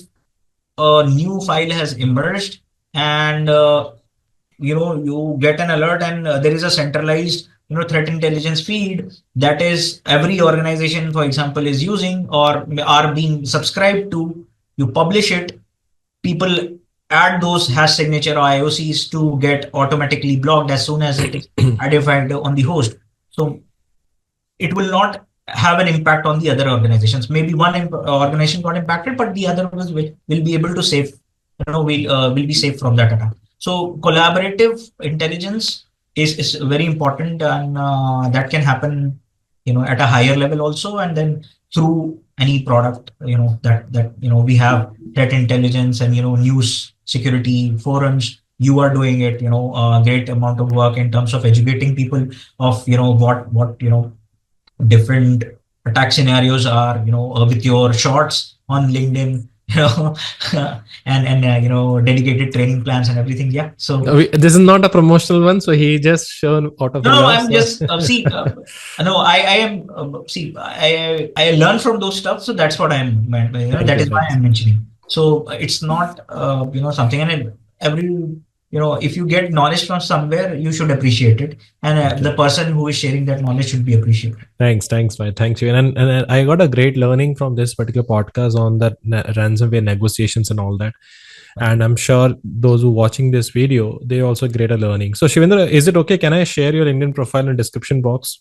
a new file has emerged and you get an alert and there is a centralized threat intelligence feed that is every organization, for example, is using or are being subscribed to. You publish it, people add those hash signature or IOCs to get automatically blocked as soon as it is identified on the host. So it will not have an impact on the other organizations. Maybe one organization got impacted, but the other will be able to save, will be safe from that attack. So collaborative intelligence is very important, and that can happen, at a higher level also, and then through any product, that we have threat intelligence and news security forums. You are doing it, a great amount of work in terms of educating people of what different attack scenarios are, with your shorts on LinkedIn, and dedicated training plans and everything. Yeah. So This is not a promotional one, so he just shown out of no, his no, love. I'm just see. No, I am see. I learn from those stuff, so that's what I'm. Thank That you. is why Thanks. I'm mentioning. So it's not something, and every if you get knowledge from somewhere, you should appreciate it, and the person who is sharing that knowledge should be appreciated. Thanks, man. Thanks you. And I got a great learning from this particular podcast on the ransomware negotiations and all that. And I'm sure those who watching this video, they also greater learning. So Shivendra, is it okay? Can I share your LinkedIn profile in description box?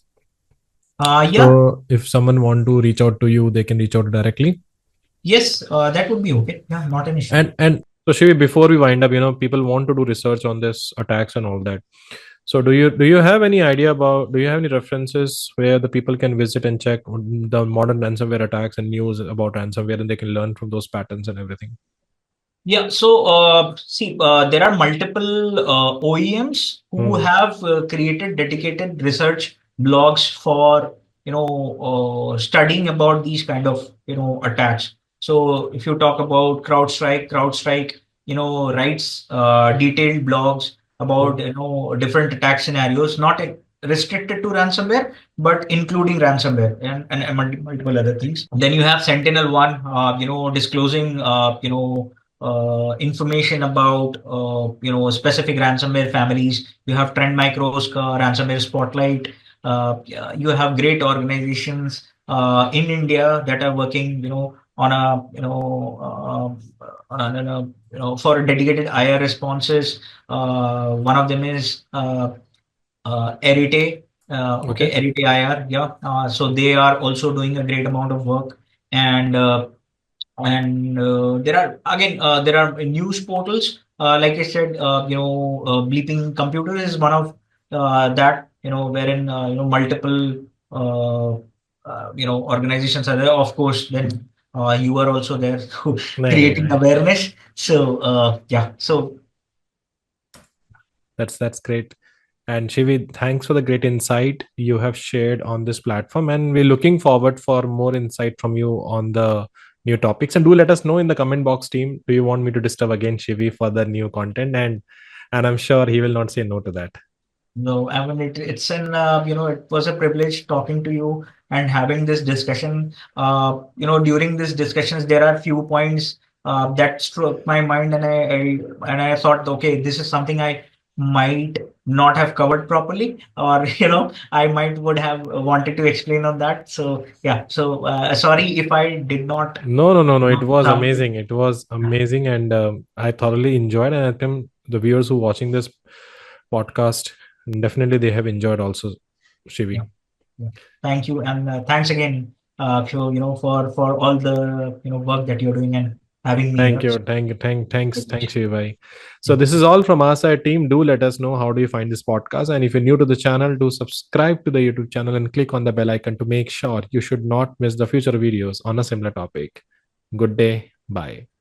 Yeah. So if someone want to reach out to you, they can reach out directly. Yes, that would be okay. Yeah, not an issue. And so Shivi, before we wind up, people want to do research on this attacks and all that. So do you have any idea about, do you have any references where the people can visit and check on the modern ransomware attacks and news about ransomware, and they can learn from those patterns and everything? Yeah, so see, there are multiple OEMs who have created dedicated research blogs for studying about these kind of attacks. So if you talk about CrowdStrike writes detailed blogs about different attack scenarios, not restricted to ransomware, but including ransomware and multiple other things. Then you have Sentinel One, disclosing information about specific ransomware families. You have Trend Micro's ransomware spotlight. Yeah, you have great organizations in India that are working on a for dedicated IR responses. One of them is Erite. Okay, Erite IR. Yeah. So they are also doing a great amount of work, and there are news portals, like I said, bleeping computer is one of that, wherein multiple organizations are there. Of course, then you are also there creating awareness. So yeah, so that's great. And Shivi, thanks for the great insight you have shared on this platform. And we're looking forward for more insight from you on the new topics. And do let us know in the comment box, team. Do you want me to disturb again Shivi for the new content? And I'm sure he will not say no to that. no, I mean it's an it was a privilege talking to you and having this discussion. During these discussions, there are few points that struck my mind, and I thought, okay, this is something I might not have covered properly, or I might would have wanted to explain on that. So yeah, so sorry if I did not. No. It was amazing. It was amazing, and I thoroughly enjoyed. And I think the viewers who watching this podcast, definitely they have enjoyed also, Shivi. Yeah. Yeah. Thank you, and thanks again for all the work that you're doing, and having me Thank here. you. Thanks, Shivai. So this is all from our side, team. Do let us know how do you find this podcast. And if you're new to the channel, do subscribe to the YouTube channel and click on the bell icon to make sure you should not miss the future videos on a similar topic. Good day. Bye.